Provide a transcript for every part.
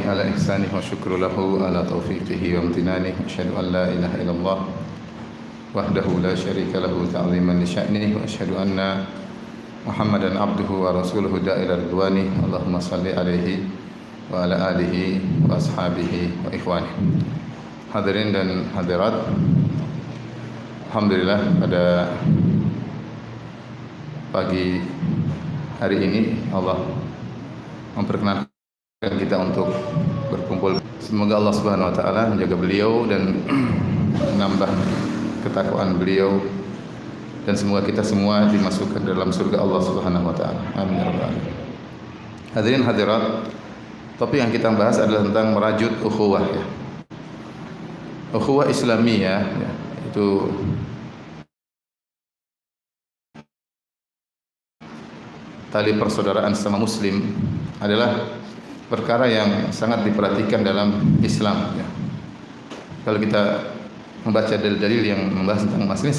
على إحسانه والشكر له على توفيقه وامتنانه أشهد أن لا إله إلا الله وحده لا شريك له تعظيما لشأنه وأشهد أن محمدا عبده ورسوله داعي إلى رضوانه اللهم صل عليه وعلى آله وأصحابه وإخوانه. Hadirin dan hadirat, alhamdulillah pada pagi hari ini Allah memperkenankan kita untuk berkumpul. Semoga Allah Subhanahu wa taala menjaga beliau dan menambah ketakwaan beliau, dan semoga kita semua dimasukkan dalam surga Allah Subhanahu wa taala. Amin ya rabbal alamin. Hadirin hadirat, topik yang kita bahas adalah tentang merajut ukhuwah ya. Ukhuwah Islamiyah ya, itu tali persaudaraan sesama muslim adalah perkara yang sangat diperhatikan dalam Islam ya. Kalau kita membaca dalil-dalil yang membahas tentang masalah ini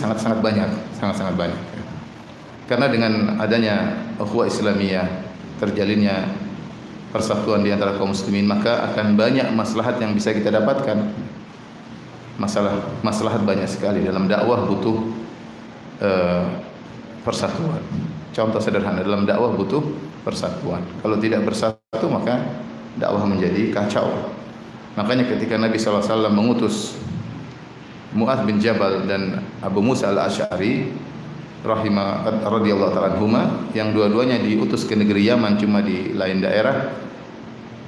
sangat-sangat banyak ya. Karena dengan adanya ukhuwah Islamiyah, terjalinnya persatuan di antara kaum muslimin, maka akan banyak maslahat yang bisa kita dapatkan. Maslahat banyak sekali. Dalam dakwah butuh persatuan. Contoh sederhana, dalam dakwah butuh persatuan. Kalau tidak bersatu maka dakwah menjadi kacau. Makanya ketika Nabi SAW mengutus Mu'adz bin Jabal dan Abu Musa al-Asy'ari radhiyallahu ta'ala anhuma, yang dua-duanya diutus ke negeri Yaman cuma di lain daerah,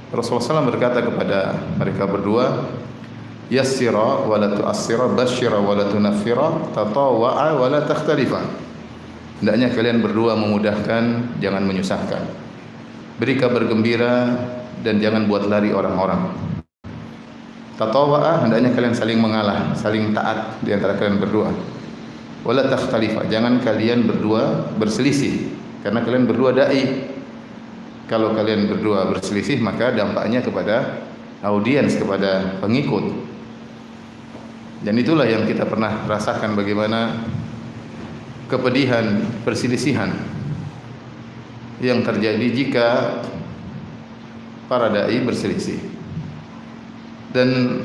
Rasulullah SAW berkata kepada mereka berdua, yassira wa la tu'assira, basyira wa la tunaffira, tatawwa'a wa la takhtalifa. Hendaknya kalian berdua memudahkan, jangan menyusahkan. Beri kabar gembira dan jangan buat lari orang-orang. Tatawwa'a, hendaknya kalian saling mengalah, saling taat di antara kalian berdua. Wa la takhtalifa, jangan kalian berdua berselisih, karena kalian berdua dai. Kalau kalian berdua berselisih maka dampaknya kepada audiens, kepada pengikut. Dan itulah yang kita pernah rasakan, bagaimana kepedihan perselisihan yang terjadi jika para dai berselisih. Dan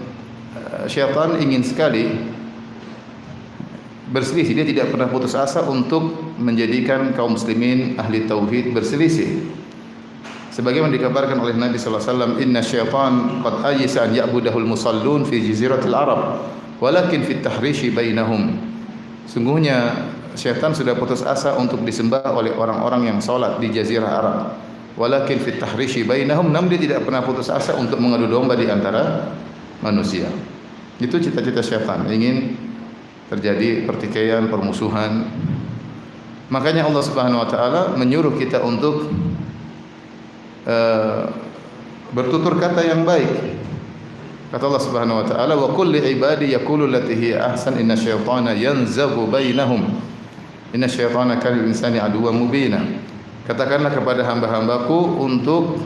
syaitan ingin sekali berselisih. Dia tidak pernah putus asa untuk menjadikan kaum muslimin ahli tauhid berselisih. Sebagaimana dikabarkan oleh Nabi sallallahu alaihi wasallam, inna syaitan qad ayisa an ya'budahul musallun fi jaziratil arab walakin fit tahrishi bainahum. Sungguhnya syaitan sudah putus asa untuk disembah oleh orang-orang yang salat di jazirah Arab. Walakin fit tahrishi bainahum, namun dia tidak pernah putus asa untuk mengadu domba di antara manusia. Itu cita-cita syaitan, ingin terjadi pertikaian, permusuhan. Makanya Allah Subhanahu wa taala menyuruh kita untuk bertutur kata yang baik. Kata Allah Subhanahu wa taala, wa qul li ibadi yaqulu allati hiya ahsan inna syaitana yanzaghu bainahum inna syaitana kana lil insani aduwwan mubina. Katakanlah kepada hamba-hambaku untuk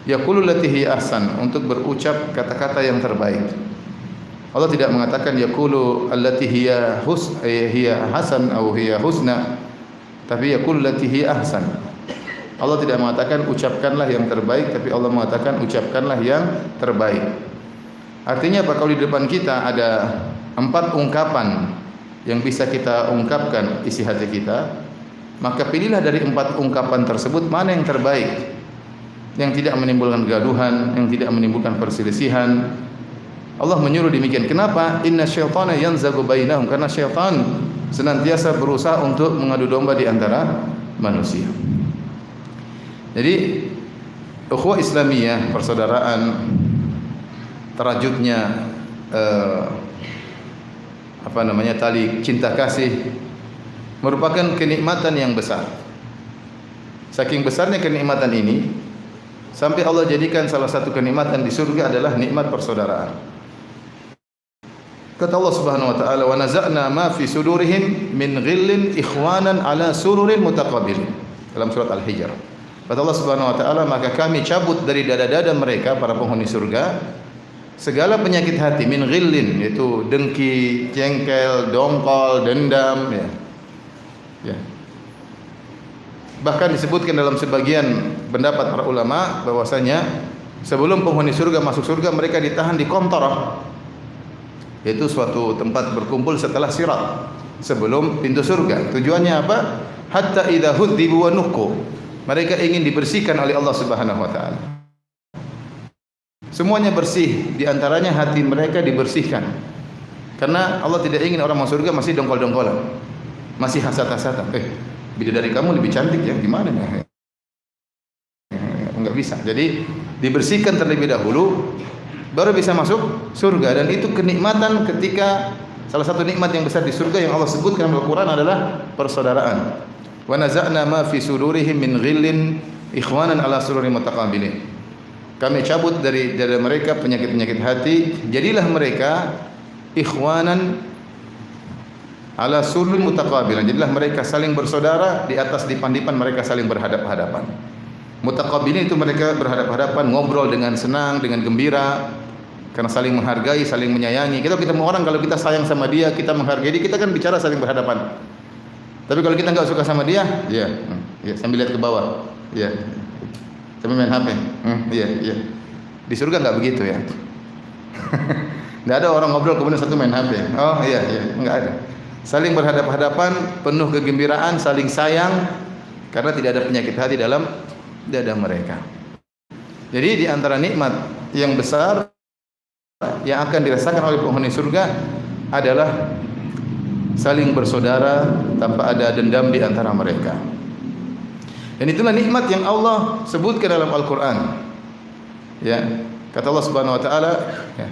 yaqulu allati hiya ahsan, untuk berucap kata-kata yang terbaik. Allah tidak mengatakan yaqulu allati hiya hasan atau hiya husna, tapi yaqulu allati hiya ahsan. Allah tidak mengatakan ucapkanlah yang terbaik, tapi Allah mengatakan ucapkanlah yang terbaik. Artinya apa? Kalau di depan kita ada 4 ungkapan yang bisa kita ungkapkan isi hati kita, maka pilihlah dari 4 ungkapan tersebut mana yang terbaik, yang tidak menimbulkan gaduhan, yang tidak menimbulkan perselisihan. Allah menyuruh demikian. Kenapa? Inna syaitana yanzagu bainahum, karena syaitan senantiasa berusaha untuk mengadu domba di antara manusia. Jadi ukhuwah Islamiyah, persaudaraan, terajutnya tali cinta kasih merupakan kenikmatan yang besar. Saking besarnya kenikmatan ini sampai Allah jadikan salah satu kenikmatan di surga adalah nikmat persaudaraan. Kata Allah Subhanahu wa taala, wa naza'na ma fi sudurihim min ghillin ikhwanan ala sururin mutaqabilin, dalam surat Al-Hijr. Kata Allah Subhanahu wa taala, maka kami cabut dari dada-dada mereka para penghuni surga segala penyakit hati, min ghillin, yaitu dengki, jengkel, dongkol, dendam ya. Bahkan disebutkan dalam sebagian pendapat para ulama bahwasanya Sebelum penghuni surga masuk surga, mereka ditahan di Qantarah, yaitu suatu tempat berkumpul setelah sirat, sebelum pintu surga. Tujuannya apa? Hatta idza hudzibu wa nuqu. Mereka ingin dibersihkan oleh Allah Subhanahu wa taala. Semuanya bersih, di antaranya hati mereka dibersihkan. Karena Allah tidak ingin orang masuk surga masih dongkol-dongkolan, masih hasad-hasadan. Bidadari kamu lebih cantik ya, gimana ya? Enggak bisa. Jadi dibersihkan terlebih dahulu, baru bisa masuk surga. Dan itu kenikmatan ketika salah satu nikmat yang besar di surga yang Allah sebutkan dalam Al-Quran adalah persaudaraan. Wa naza'na ma fi sudurihim min ghillin ikhwanan ala sururi mutaqabilin. Kami cabut dari mereka penyakit-penyakit hati, jadilah mereka ikhwanan ala sururi mutaqabilin. Jadilah mereka saling bersaudara di atas dipan-dipan mereka saling berhadap-hadapan. Mutaqabilin itu mereka berhadap-hadapan, ngobrol dengan senang, dengan gembira, karena saling menghargai, saling menyayangi. Kita ketemu orang, kalau kita sayang sama dia, kita menghargai dia, kita kan bicara saling berhadapan. Tapi kalau kita enggak suka sama dia, ya sambil lihat ke bawah, ya sambil main HP, iya. Di surga enggak begitu ya. Enggak ada orang ngobrol kemudian satu main HP. Oh iya, enggak ada. Saling berhadap-hadapan, penuh kegembiraan, saling sayang, karena tidak ada penyakit hati dalam dada mereka. Jadi di antara nikmat yang besar yang akan dirasakan oleh penghuni surga adalah saling bersaudara tanpa ada dendam di antara mereka. Dan itulah nikmat yang Allah sebutkan dalam Al-Qur'an. Ya, kata Allah Subhanahu wa taala, ya,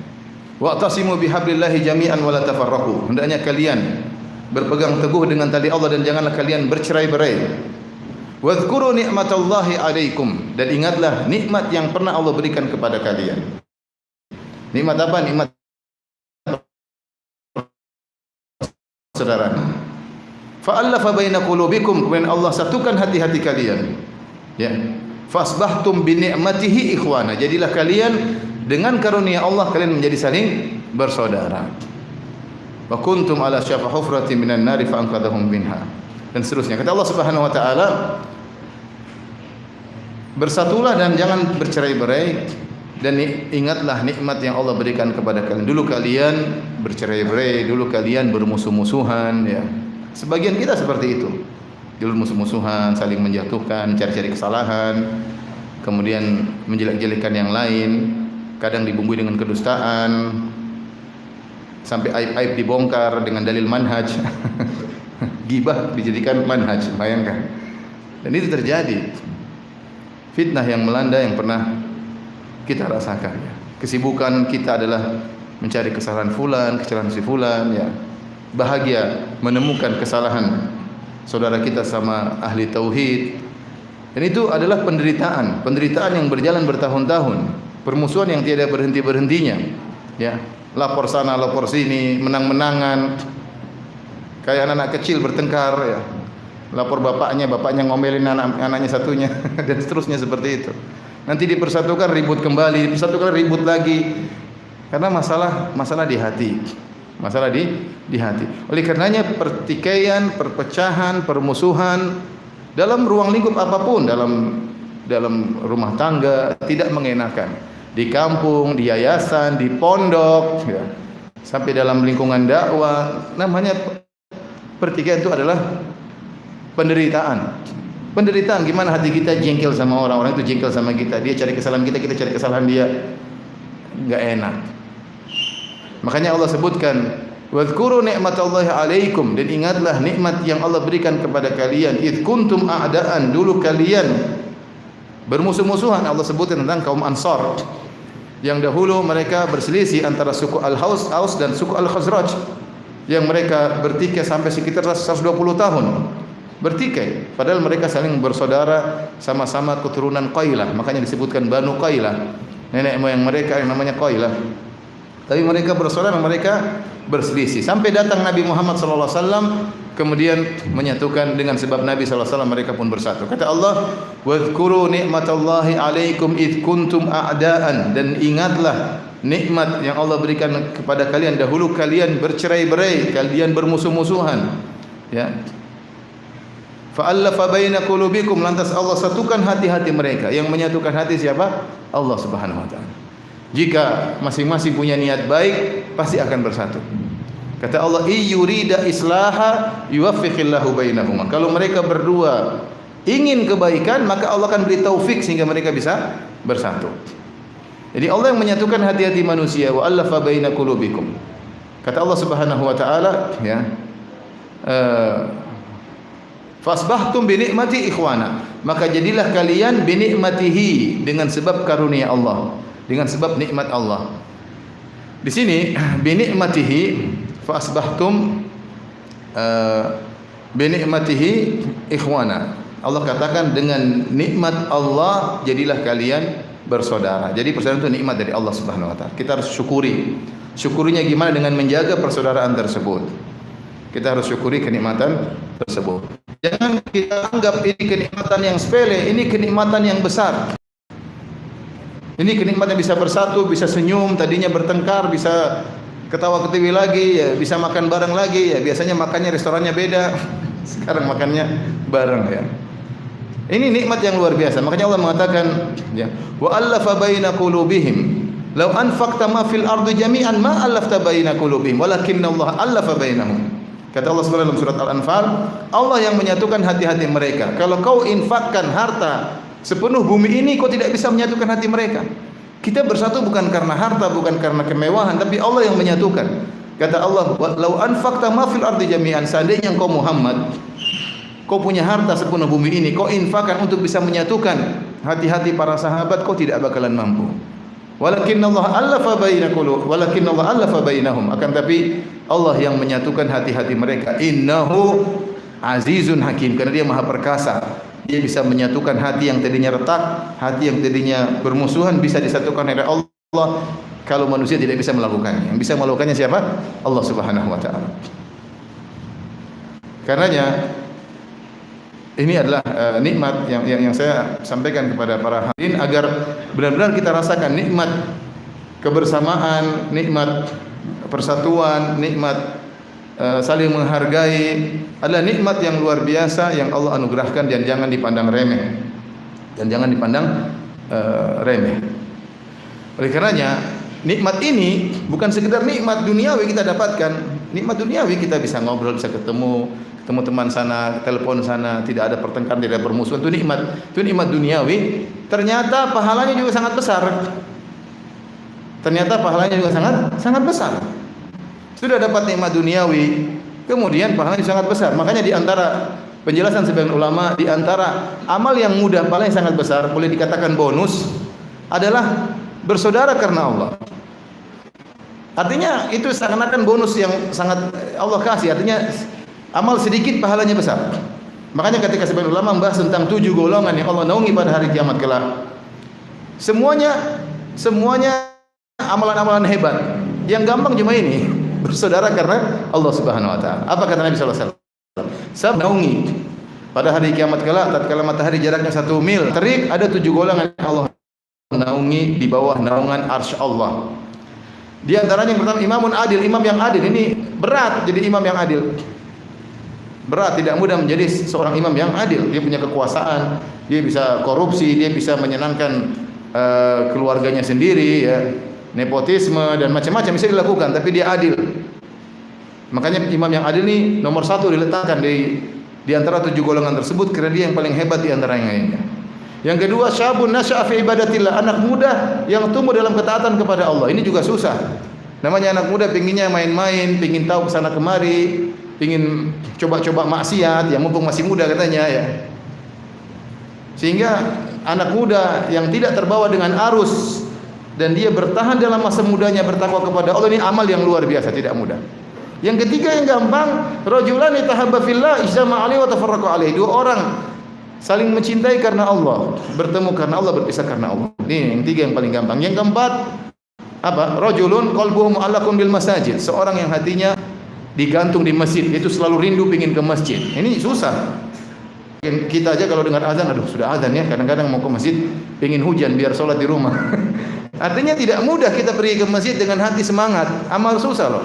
wa'tasimu bihablillahi jami'an wa la tafarraqu. Hendaknya kalian berpegang teguh dengan tali Allah dan janganlah kalian bercerai-berai. Wadhkuru ni'matallahi 'alaikum, dan ingatlah nikmat yang pernah Allah berikan kepada kalian. Nikmat apa? Nikmat saudara. Fa'allafa baina qulubikum, kemudian Allah satukan hati-hati kalian. Ya. Fasbahtum bi ni'matihi ikhwana. Jadilah kalian dengan karunia Allah kalian menjadi saling bersaudara. Wa kuntum ala syafa hufratin minan nari fa anqadhahum minha. Dan seterusnya. Kata Allah Subhanahu wa taala, bersatulah dan jangan bercerai-berai, dan ingatlah nikmat yang Allah berikan kepada kalian. Dulu kalian bercerai-berai, dulu kalian bermusuh-musuhan, ya. Sebagian kita seperti itu. Dulu musuh-musuhan, saling menjatuhkan, cari-cari kesalahan, kemudian menjelek-jelekan yang lain, kadang dibumbui dengan kedustaan, sampai aib-aib dibongkar dengan dalil manhaj. Gibah dijadikan manhaj, bayangkan. Dan itu terjadi. Fitnah yang melanda yang pernah kita rasakan. Ya. Kesibukan kita adalah mencari kesalahan fulan, kesalahan si fulan. Ya. Bahagia menemukan kesalahan saudara kita sama ahli tauhid. Dan itu adalah penderitaan, penderitaan yang berjalan bertahun-tahun, permusuhan yang tiada berhenti-berhentinya. Ya. Lapor sana, lapor sini, menang-menangan. Kayak anak-anak kecil bertengkar, ya. Lapor bapaknya ngomelin anaknya satunya, dan seterusnya seperti itu. Nanti dipersatukan ribut kembali, dipersatukan ribut lagi, karena masalah di hati, masalah di hati. Oleh karenanya pertikaian, perpecahan, permusuhan dalam ruang lingkup apapun, dalam rumah tangga tidak mengenakan. Di kampung, di yayasan, di pondok, ya. Sampai dalam lingkungan dakwah, namanya pertikaian itu adalah penderitaan. Penderitaan, gimana hati kita jengkel sama orang itu jengkel sama kita. Dia cari kesalahan kita cari kesalahan dia. Enggak enak. Makanya Allah sebutkan, "Wadhkuru ni'matallahi 'alaikum", dan ingatlah nikmat yang Allah berikan kepada kalian. Id kuntum a'daan, dulu kalian bermusuh-musuhan. Allah sebutkan tentang kaum Ansar. Yang dahulu mereka berselisih antara suku Al-Aus dan suku Al-Khazraj. Yang mereka bertikai sampai sekitar 120 tahun. Bertikai, padahal mereka saling bersaudara, sama-sama keturunan Qailah. Makanya disebutkan Banu Qailah. Nenek moyang mereka yang namanya Qailah. Tapi mereka bersaudara, mereka berselisih. Sampai datang Nabi Muhammad SAW, kemudian menyatukan dengan sebab Nabi SAW mereka pun bersatu. Kata Allah, "Wadhkuru ni'matallahi 'alaikum id kuntum a'daan", dan ingatlah nikmat yang Allah berikan kepada kalian dahulu kalian bercerai-berai, kalian bermusuh-musuhan. Ya. Fa'alafa baina qulubikum, lantas Allah satukan hati-hati mereka. Yang menyatukan hati siapa? Allah Subhanahu wa taala. Jika masing-masing punya niat baik, pasti akan bersatu. Kata Allah, "Iyurida islaha yuwaffiqillahu bainahuma." Kalau mereka berdua ingin kebaikan, maka Allah akan beri taufik sehingga mereka bisa bersatu. Jadi Allah yang menyatukan hati-hati manusia, wa alafa baina qulubikum. Kata Allah Subhanahu wa taala, ya. Fasbahtum bi ni'mati ikhwana. Maka jadilah kalian bi ni'matihi, dengan sebab karunia Allah, dengan sebab nikmat Allah. Di sini bi ni'matihi fasbahtum bi ni'matihi ikhwana. Allah katakan dengan nikmat Allah jadilah kalian bersaudara. Jadi persaudaraan itu nikmat dari Allah Subhanahu wa taala. Kita harus syukuri. Syukurinya gimana? Dengan menjaga persaudaraan tersebut. Kita harus syukuri kenikmatan tersebut. Jangan kita anggap ini kenikmatan yang sepele, ini kenikmatan yang besar. Ini kenikmatan bisa bersatu, bisa senyum, tadinya bertengkar, bisa ketawa-ketiwi lagi, ya, bisa makan bareng lagi, ya. Biasanya makannya restorannya beda, sekarang makannya bareng, ya. Ini nikmat yang luar biasa. Makanya Allah mengatakan, ya, wa allafa baina qulubihim. Law anfaqta ma fil ardi jami'an ma allafta baina qulubihim, walakinnallaha allafa bainahum. Kata Allah Subhanahu dalam surat Al-Anfal, Allah yang menyatukan hati-hati mereka. Kalau kau infakkan harta sepenuh bumi ini, kau tidak bisa menyatukan hati mereka. Kita bersatu bukan karena harta, bukan karena kemewahan, tapi Allah yang menyatukan. Kata Allah, "Lau anfaqta ma fil ardi jami'an." Seandainya engkau Muhammad, kau punya harta sepenuh bumi ini, kau infakkan untuk bisa menyatukan hati-hati para sahabat, kau tidak bakalan mampu. Walakinnallaha allafa bainaqulub, walakinnallaha allafa bainahum. Akan tapi Allah yang menyatukan hati-hati mereka. Innahu azizun hakim, karena Dia Maha perkasa. Dia bisa menyatukan hati yang tadinya retak, hati yang tadinya bermusuhan bisa disatukan oleh Allah. Kalau manusia tidak bisa melakukannya, yang bisa melakukannya siapa? Allah Subhanahu wa taala. Karenanya ini adalah nikmat yang saya sampaikan kepada para hadirin agar benar-benar kita rasakan nikmat kebersamaan, nikmat persatuan, nikmat saling menghargai adalah nikmat yang luar biasa yang Allah anugerahkan dan jangan dipandang remeh. Dan jangan dipandang remeh. Oleh karenanya nikmat ini bukan sekedar nikmat duniawi kita dapatkan. Nikmat duniawi kita bisa ngobrol, bisa ketemu teman sana, telepon sana, tidak ada pertengkaran, tidak ada permusuhan, itu nikmat duniawi. Ternyata pahalanya juga sangat besar. Sangat besar. Sudah dapat nikmat duniawi, kemudian pahalanya sangat besar. Makanya di antara penjelasan sebagian ulama, di antara amal yang mudah pahalanya sangat besar, boleh dikatakan bonus, adalah bersaudara karena Allah. Artinya itu seakan-akan bonus yang sangat Allah kasih. Artinya amal sedikit pahalanya besar. Makanya ketika sebagian ulama membahas tentang 7 golongan yang Allah naungi pada hari kiamat kelak, semuanya amalan-amalan hebat. Yang gampang cuma ini, bersaudara karena Allah Subhanahu wa taala. Apa kata Nabi sallallahu alaihi wasallam? Saya naungi pada hari kiamat kelak tatkala matahari jaraknya 1 mil terik, ada 7 golongan yang Allah naungi di bawah naungan arsy Allah. Di antaranya yang pertama imamun adil, imam yang adil. Ini berat jadi imam yang adil. Berat, tidak mudah menjadi seorang imam yang adil. Dia punya kekuasaan, dia bisa korupsi, dia bisa menyenangkan keluarganya sendiri, ya, nepotisme dan macam-macam bisa dilakukan, tapi dia adil. Makanya imam yang adil ini nomor 1 diletakkan di antara 7 golongan tersebut karena dia yang paling hebat di antara yang lainnya. Yang kedua, syabun nasya'a fi ibadatillah, anak muda yang tumbuh dalam ketaatan kepada Allah. Ini juga susah. Namanya anak muda pinginnya main-main, pingin tahu kesana kemari, pingin coba-coba maksiat, ya mumpung masih muda katanya, ya. Sehingga anak muda yang tidak terbawa dengan arus dan dia bertahan dalam masa mudanya bertakwa kepada Allah, ini amal yang luar biasa, tidak mudah. Yang ketiga yang gampang, rajulani tahabba fillah ijtama'a alaihi wa tafarraqa alaihi. 2 orang saling mencintai karena Allah, bertemu karena Allah, berpisah karena Allah. Ini yang 3 yang paling gampang. Yang keempat apa? Rajulun qalbuhu mu'allaqun bil masajid. Seorang yang hatinya digantung di masjid, itu selalu rindu pingin ke masjid. Ini susah. Kita aja kalau dengar azan, aduh sudah azan ya, kadang-kadang mau ke masjid pingin hujan biar sholat di rumah. Artinya tidak mudah kita pergi ke masjid dengan hati semangat. Amal susah loh.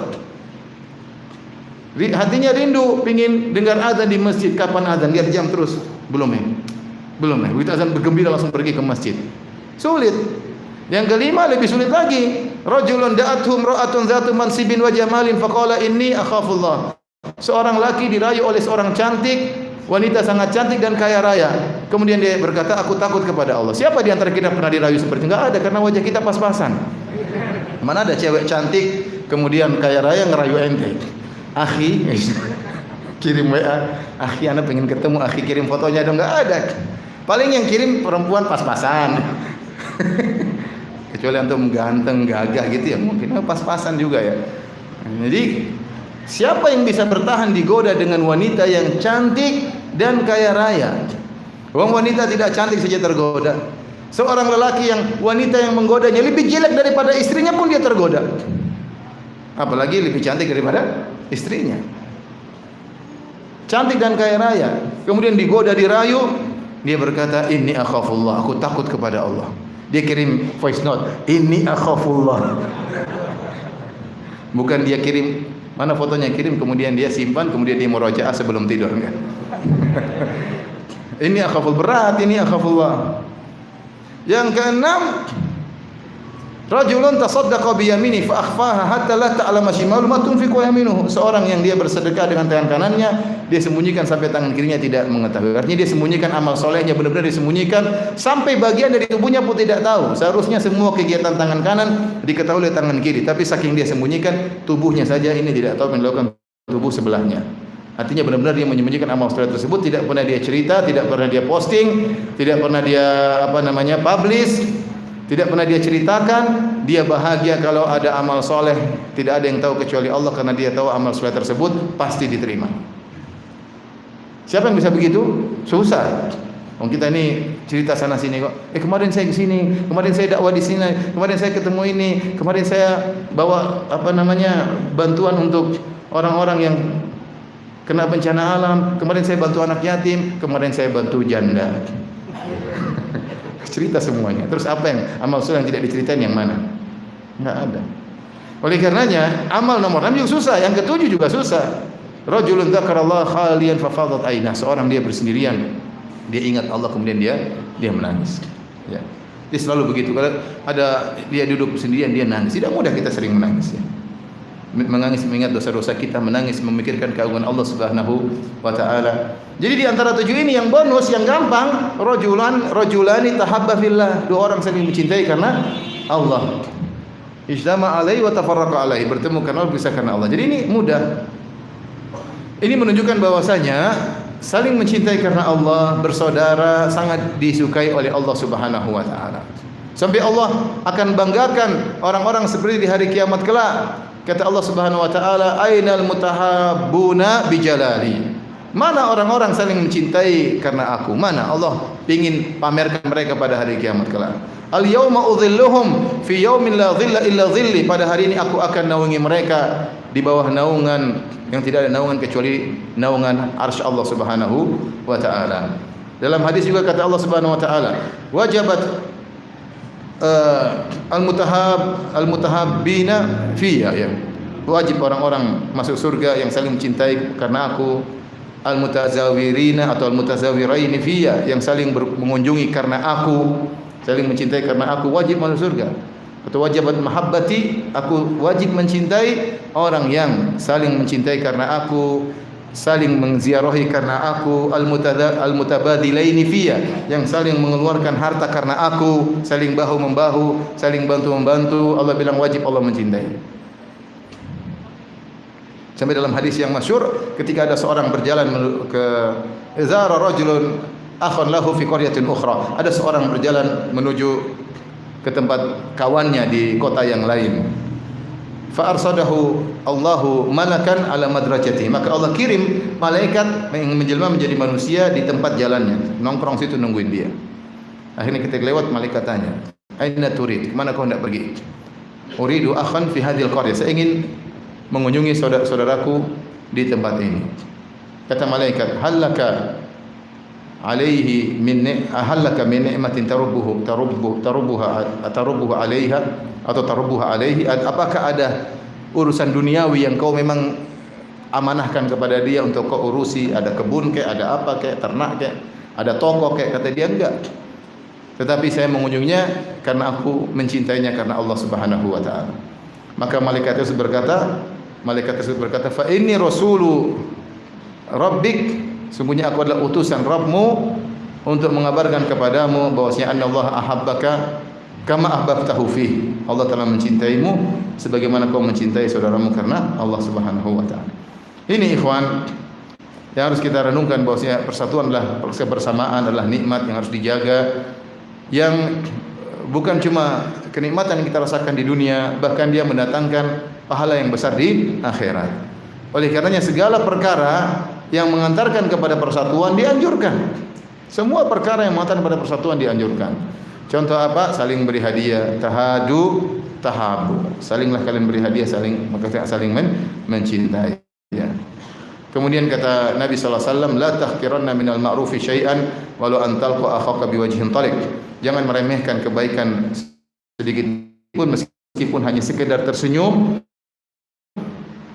Hatinya rindu, pingin dengar azan di masjid. Kapan azan? Lihat jam terus. Belum ya. Begitu azan bergembira langsung pergi ke masjid. Sulit. Yang kelima lebih sulit lagi. Rajulun da'athum ra'atun dzatu mansibin wa jamalin faqala inni akhafullah. Seorang laki dirayu oleh seorang cantik, wanita sangat cantik dan kaya raya. Kemudian dia berkata, aku takut kepada Allah. Siapa di antara kita pernah dirayu seperti itu? Enggak ada, karena wajah kita pas-pasan. Mana ada cewek cantik kemudian kaya raya ngerayu ente? Akhi, kirim WA, akhi anak pengen ketemu, akhi kirim fotonya dong, enggak ada. Paling yang kirim perempuan pas-pasan. Kecuali antum ganteng, gagah gitu ya, mungkin pas-pasan juga ya. Jadi siapa yang bisa bertahan digoda dengan wanita yang cantik dan kaya raya? Wong wanita tidak cantik saja tergoda. Seorang lelaki yang wanita yang menggodanya lebih jelek daripada istrinya pun dia tergoda. Apalagi lebih cantik daripada istrinya. Cantik dan kaya raya, kemudian digoda, dirayu, dia berkata, "Inni akhafullah, aku takut kepada Allah." Dia kirim voice note, "Inni akhafullah." Bukan dia kirim, mana fotonya kirim, kemudian dia simpan, kemudian dia murojaah sebelum tidur, enggak. Ini akhaful, berat, ini akhafullah. Yang keenam, rajulun tasaddaqa bi yamini fa akhfaha hatta la ta'lama shimalu ma tunfiqu yaminuhu. Seorang yang dia bersedekah dengan tangan kanannya, dia sembunyikan sampai tangan kirinya tidak mengetahui. Artinya dia sembunyikan amal solehnya, benar-benar disembunyikan sampai bagian dari tubuhnya pun tidak tahu. Seharusnya semua kegiatan tangan kanan diketahui oleh tangan kiri, tapi saking dia sembunyikan, tubuhnya saja ini tidak tahu melakukan tubuh sebelahnya. Artinya benar-benar dia menyembunyikan amal soleh tersebut, tidak pernah dia cerita, tidak pernah dia posting, tidak pernah dia publish, tidak pernah dia ceritakan. Dia bahagia kalau ada amal soleh, tidak ada yang tahu kecuali Allah, karena dia tahu amal soleh tersebut pasti diterima. Siapa yang bisa begitu? Susah. Kita ini cerita sana sini kok. Kemarin saya ke sini, kemarin saya dakwah di sini, kemarin saya ketemu ini, kemarin saya bawa bantuan untuk orang-orang yang kena bencana alam, kemarin saya bantu anak yatim, kemarin saya bantu janda. Cerita semuanya. Terus apa yang amal soleh yang tidak diceritain yang mana? Enggak ada. Oleh karenanya amal nomor 6 juga susah, yang ketujuh juga susah. Rajulun dzakarallaha khaliyan fa fadat ainah. Seorang dia bersendirian, dia ingat Allah, kemudian dia menangis. Ya. Dia selalu begitu. Kalau ada dia duduk sendirian dia nangis. Tidak mudah kita sering menangis ya. Menangis mengingat dosa-dosa kita, menangis memikirkan keagungan Allah Subhanahu wa taala. Jadi di antara 7 ini yang bonus, yang gampang, rajulani tahabba fillah, 2 orang saling mencintai karena Allah. Ijtama alaihi wa tafarraqa alaihi, bertemu karena Allah, bisa karena Allah. Jadi ini mudah. Ini menunjukkan bahwasanya saling mencintai karena Allah, bersaudara, sangat disukai oleh Allah Subhanahu wa taala. Sampai Allah akan banggakan orang-orang seperti di hari kiamat kelak. Kata Allah Subhanahu wa taala, "Ainal mutahabbuna bijalali." Mana orang-orang saling mencintai karena aku? Mana? Allah ingin pamerkan mereka pada hari kiamat kelak. Al-yauma udhilluhum fi yaumin la dhilla illa dhilli. Pada hari ini aku akan naungi mereka di bawah naungan yang tidak ada naungan kecuali naungan arsy Allah Subhanahu wa taala. Dalam hadis juga kata Allah Subhanahu wa taala, "Wajabat al-mutahabbina fiyya," ya. Wajib orang-orang masuk surga yang saling mencintai karena aku. Al-mutazawirina atau al-mutazawiraini fiyya, yang saling mengunjungi karena aku, saling mencintai karena aku, wajib masuk surga. Atau wajibat mahabbati, aku wajib mencintai orang yang saling mencintai karena aku, saling mengziarahi karena aku. Al-mutabadilaini fiyya, yang saling mengeluarkan harta karena aku, saling bahu membahu, saling bantu membantu. Allah bilang wajib Allah mencintai. Sampai dalam hadis yang masyhur, ketika ada seorang berjalan ke zara rajulun akhan lahu fi qaryatin ukhra, ada seorang berjalan menuju ke tempat kawannya di kota yang lain. Fa arsadahu Allahu malakan ala madrajati, maka Allah kirim malaikat yang menjelma menjadi manusia di tempat jalannya, nongkrong situ nungguin dia. Akhirnya ketika lewat, malaikat tanya, "Aina turid? Kemana kau hendak pergi?" "Uridu akhan fi hadhil qaryah." Saya ingin mengunjungi saudara-saudaraku di tempat ini. Kata malaikat, "Hallaka alaihi min ni'matin tarubbuha alaiha atau tarubbuha alaihi." Apakah ada urusan duniawi yang kau memang amanahkan kepada dia untuk kau urusi, ada kebun kayak, ada apa kayak, ternak kayak, ada toko kayak, kata dia enggak. Tetapi saya mengunjunginya karena aku mencintainya karena Allah Subhanahu wa taala. Maka malaikat tersebut berkata, fa inni rasulu rabbik, sungguhnya aku adalah utusan Rabbmu untuk mengabarkan kepadamu bahwasanya Allah ahabbaka kama ahbabtahu fi. Allah telah mencintaimu sebagaimana kau mencintai saudaramu karena Allah Subhanahu wa taala. Ini ikhwan yang harus kita renungkan, bahwasanya persatuan adalah, kebersamaan adalah nikmat yang harus dijaga, yang bukan cuma kenikmatan yang kita rasakan di dunia, bahkan dia mendatangkan pahala yang besar di akhirat. Oleh karenanya segala perkara yang mengantarkan kepada persatuan dianjurkan. Semua perkara yang mengantarkan kepada persatuan dianjurkan. Contoh apa? Saling beri hadiah, tahadu, tahabu. Salinglah kalian beri hadiah, saling mencintai. Ya. Kemudian kata Nabi sallallahu alaihi wasallam, la tahqiranna minal ma'rufi syai'an walau an talqa akhaka biwajhin taliq. Jangan meremehkan kebaikan sedikit pun meskipun hanya sekedar tersenyum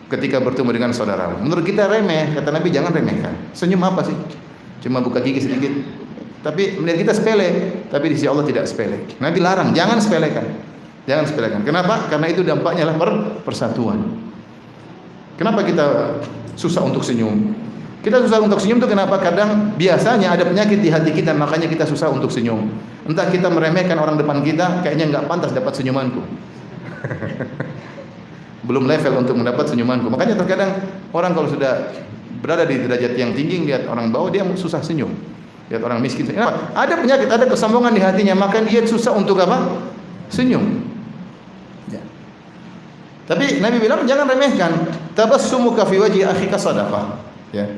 ketika bertemu dengan saudara. Menurut kita remeh, kata Nabi jangan remehkan. Senyum apa sih? Cuma buka gigi sedikit. Tapi melihat kita sepele, tapi di sisi Allah tidak sepele. Nabi larang, jangan sepelekan. Jangan sepelekan. Kenapa? Karena itu dampaknya adalah persatuan. Kenapa kita susah untuk senyum? Kita susah untuk senyum itu kenapa? Kadang biasanya ada penyakit di hati kita, makanya kita susah untuk senyum. Entah kita meremehkan orang depan kita, kayaknya enggak pantas dapat senyumanku. Belum level untuk mendapat senyumanku. Makanya terkadang orang kalau sudah berada di derajat yang tinggi, lihat orang bawah dia susah senyum. Lihat orang miskin. Kenapa? Ada penyakit, ada kesombongan di hatinya, maka dia susah untuk apa? Senyum. Ya. Tapi Nabi bilang jangan remehkan. Tabassumuka fi wajhi akhika sadaqah. Ya.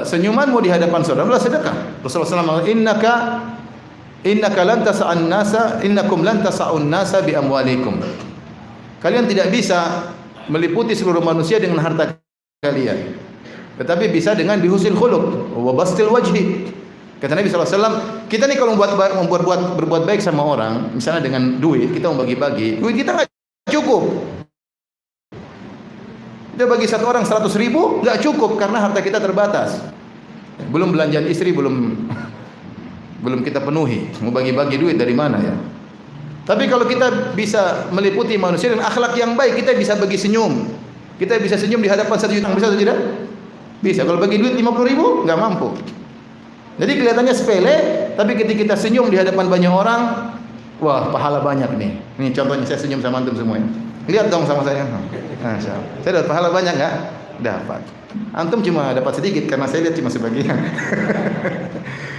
Senyumanmu di hadapan saudara adalah sedekah. Rasulullah SAW, innaka lan tas'an nasa, innakum lan tas'un nasa bi amwalikum. Kalian tidak bisa meliputi seluruh manusia dengan harta kalian, tetapi bisa dengan bihusnil khuluq wa bastil wajhi. Kata Nabi SAW, kita nih kalau berbuat baik sama orang, misalnya dengan duit, kita mau bagi-bagi, duit kita nggak cukup. Kita bagi satu orang 100.000 nggak cukup karena harta kita terbatas. Belum belanjaan istri, belum kita penuhi. Mau bagi-bagi duit dari mana ya? Tapi kalau kita bisa meliputi manusia dengan akhlak yang baik, kita bisa bagi senyum. Kita bisa senyum di hadapan 1 juta, bisa atau tidak? Bisa. Kalau bagi duit 50.000 nggak mampu. Jadi kelihatannya sepele, tapi ketika kita senyum di hadapan banyak orang, wah pahala banyak nih. Ini contohnya saya senyum sama antum semuanya. Lihat dong sama saya. Masya Allah. Saya dapat pahala banyak nggak? Dapat. Antum cuma dapat sedikit karena saya lihat cuma sebagian.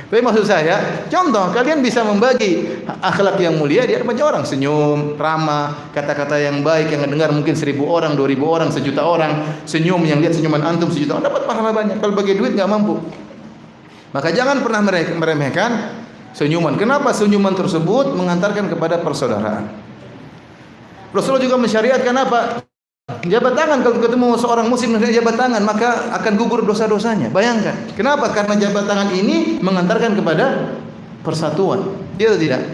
Tapi maksud saya, contoh kalian bisa membagi akhlak yang mulia di hadapan banyak orang, senyum, ramah, kata-kata yang baik yang dengar mungkin 1.000 orang, 2.000 orang, 1 juta orang, senyum yang lihat senyuman antum 1 juta orang, dapat pahala banyak. Kalau bagi duit nggak mampu. Maka jangan pernah meremehkan senyuman. Kenapa? Senyuman tersebut mengantarkan kepada persaudaraan. Rasulullah juga mensyariatkan apa? Jabat tangan, kalau ketemu seorang muslim jabat tangan, maka akan gugur dosa-dosanya. Bayangkan. Kenapa? Karena jabat tangan ini mengantarkan kepada persatuan. Dia atau tidak?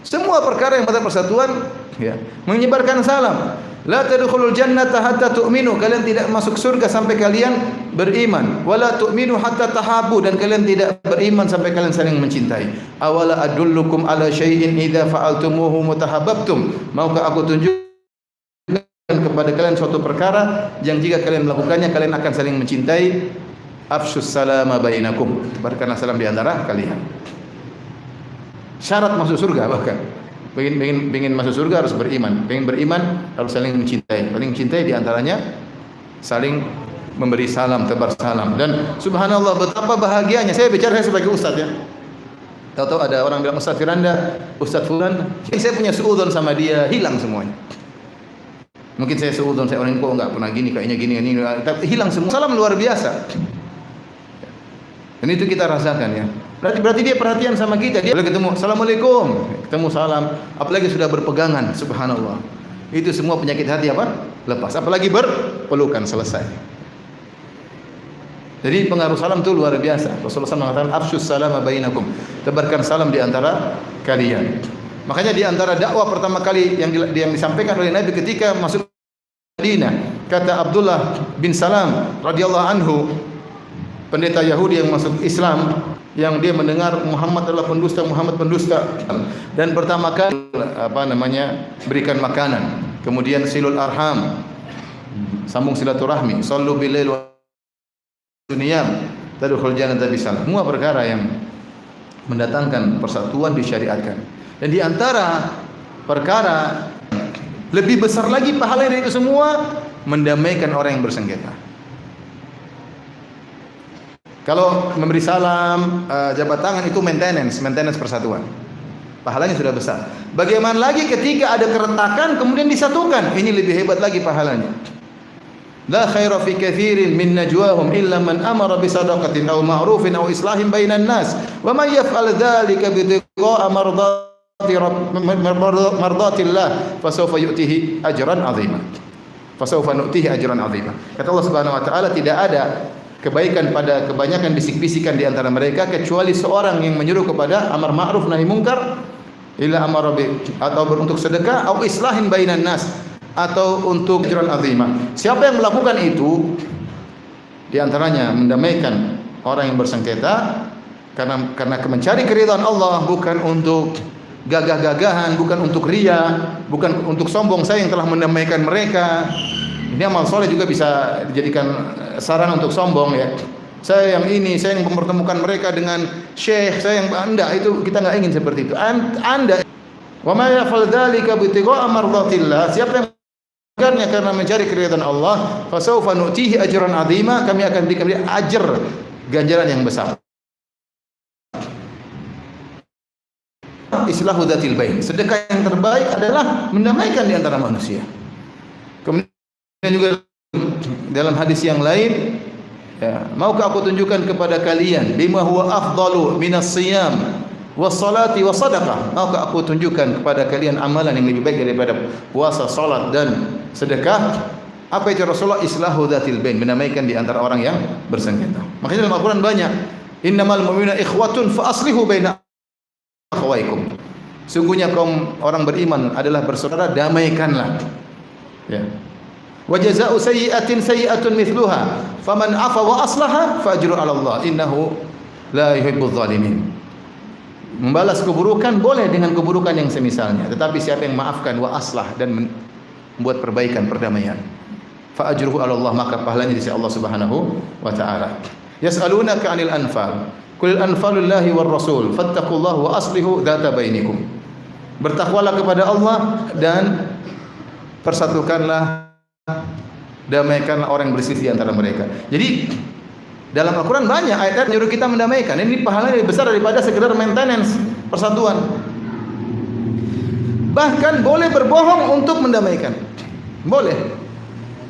Semua perkara yang pada persatuan, ya, menyebarkan salam. La tadkhulul jannata hatta tu'minu. Kalian tidak masuk surga sampai kalian beriman. Wala tu'minu hatta tahabu, dan kalian tidak beriman sampai kalian saling mencintai. Awala adullukum ala syai'in idza fa'altumuhu mutahabbabtum. Maukah aku tunjukkan kepada kalian suatu perkara yang jika kalian melakukannya kalian akan saling mencintai? Afshus salama bainakum. Tebarkanlah salam di antara kalian. Syarat masuk surga bahkan. Pengen masuk surga harus beriman. Pengen beriman harus saling mencintai. Saling mencintai di antaranya saling memberi salam, tebar salam. Dan subhanallah betapa bahagianya. Saya bicara sebagai ustaz ya. Tahu-tahu ada orang bilang, Ustaz Firanda, Ustaz Fulan, saya punya suudzon sama dia, hilang semuanya. Mungkin saya suudzon, saya orang kok enggak pernah gini, kayaknya gini, tapi hilang semua. Salam luar biasa. Dan itu kita rasakan ya. Berarti dia perhatian sama kita. Dia ketemu, Assalamualaikum, ketemu salam, apalagi sudah berpegangan, subhanallah. Itu semua penyakit hati apa? Lepas. Apalagi berpelukan, selesai. Jadi pengaruh salam itu luar biasa. Rasulullah SAW mengatakan, afshus salama bainakum. Tebarkan salam di antara kalian. Makanya di antara dakwah pertama kali yang disampaikan oleh Nabi ketika masuk Madinah. Kata Abdullah bin Salam radhiyallahu anhu, pendeta Yahudi yang masuk Islam, yang dia mendengar Muhammad adalah pendusta, Muhammad pendusta, dan pertama kali berikan makanan, kemudian silul arham, sambung silaturahmi, sallu bilail wa niyam tadkhul jannata bisalam. Semua perkara yang mendatangkan persatuan disyariatkan. Dan di antara perkara lebih besar lagi pahala dari itu semua, mendamaikan orang yang bersengketa. Kalau memberi salam, jabat tangan itu maintenance persatuan. Pahalanya sudah besar. Bagaimana lagi ketika ada keretakan kemudian disatukan? Ini lebih hebat lagi pahalanya. La khaira fi katsirin min najwahum illa man amara bi sadaqatin aw ma'rufin aw islahin bainan nas. Wa may yaf'al dzalika bi tiqa'a mardatillah fasawfa yu'tihi ajran 'azima. Fasawfa nu'tihi ajran 'azima. Kata Allah Subhanahu wa taala, tidak ada kebaikan pada kebanyakan bisik-bisikan di antara mereka kecuali seorang yang menyuruh kepada amar ma'ruf nahi munkar illa amara bi, atau untuk sedekah, atau islahin bainan nas, atau untuk ajran azimah. Siapa yang melakukan itu, di antaranya mendamaikan orang yang bersengketa karena mencari keridhaan Allah, bukan untuk gagah-gagahan, bukan untuk riya, bukan untuk sombong. Saya yang telah mendamaikan mereka. Ini amal soleh juga bisa dijadikan sarana untuk sombong, ya. Saya yang ini, saya yang mempertemukan mereka dengan syekh, saya yang enggak, itu kita enggak ingin seperti itu. Anda wa may yaf'al dzalika bi tiqa'a mardatillah, siapa yang melakukannya karena mencari keridhaan Allah, fasawfa nu'tihi ajran 'azima, kami akan berikan dia ajar, ganjaran yang besar. Islahu dzatil bain, sedekah yang terbaik adalah mendamaikan di antara manusia. Kemudian juga dalam hadis yang lain, ya, maukah aku tunjukkan kepada kalian bima huwa afdalu minas siyam was salati was sadaqah? Maukah aku tunjukkan kepada kalian amalan yang lebih baik daripada puasa, salat dan sedekah? Apa itu Rasulullah? Islahu dzatil bain, mendamaikan di antara orang yang bersengketa. Makanya dalam Al-Qur'an banyak, innamal mu'minuna ikhwatun fa aslihu baina akhawaykum. Sungguhnya kaum orang beriman adalah bersaudara, damaikanlah. Ya. Wa jazaa'u sayyi'atin sayyi'atun mithluha faman 'afa wa aslaha fa ajru 'ala Allah innahu la yuhibbudz zalimin. Membalas keburukan boleh dengan keburukan yang semisalnya, tetapi siapa yang maafkan wa aslah dan membuat perbaikan, perdamaian, fa ajruhu 'ala Allah, maka pahalanya di sisi Allah Subhanahu wa taala. Yas'alunaka 'anil anfal, qul anfalu lillahi war rasul fattaqullaha wa aslihu dzata bainikum. Bertakwalah kepada Allah dan persatukanlah, damaikanlah orang yang berselisih antara mereka. Jadi dalam Al-Quran banyak ayat-ayat menyuruh kita mendamaikan. Ini pahalanya lebih besar daripada sekedar maintenance persatuan. Bahkan boleh berbohong untuk mendamaikan. Boleh.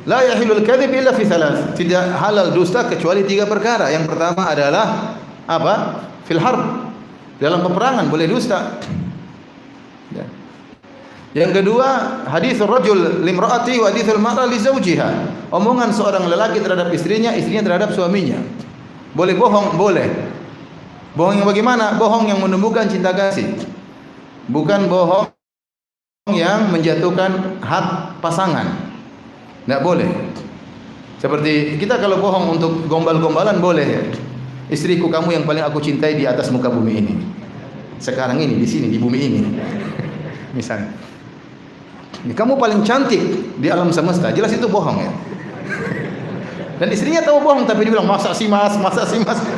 La yahilul kadzib illa fi thalath. Tidak halal dusta kecuali 3 perkara. Yang pertama adalah apa? Fil harb. Dalam peperangan boleh dusta. Ya. Yang kedua, hadithur rajul limraati wa hadithul mar'a li zawjiha. Omongan seorang lelaki terhadap istrinya, istrinya terhadap suaminya. Boleh bohong? Boleh. Bohong yang bagaimana? Bohong yang menumbuhkan cinta kasih. Bukan bohong yang menjatuhkan hak pasangan. Enggak boleh. Seperti kita kalau bohong untuk gombal-gombalan boleh, ya. Istriku kamu yang paling aku cintai di atas muka bumi ini. Sekarang ini, di sini, di bumi ini. Misalnya. Kamu paling cantik di alam semesta, jelas itu bohong, ya. Dan istrinya tahu bohong, tapi dia bilang masa sih mas,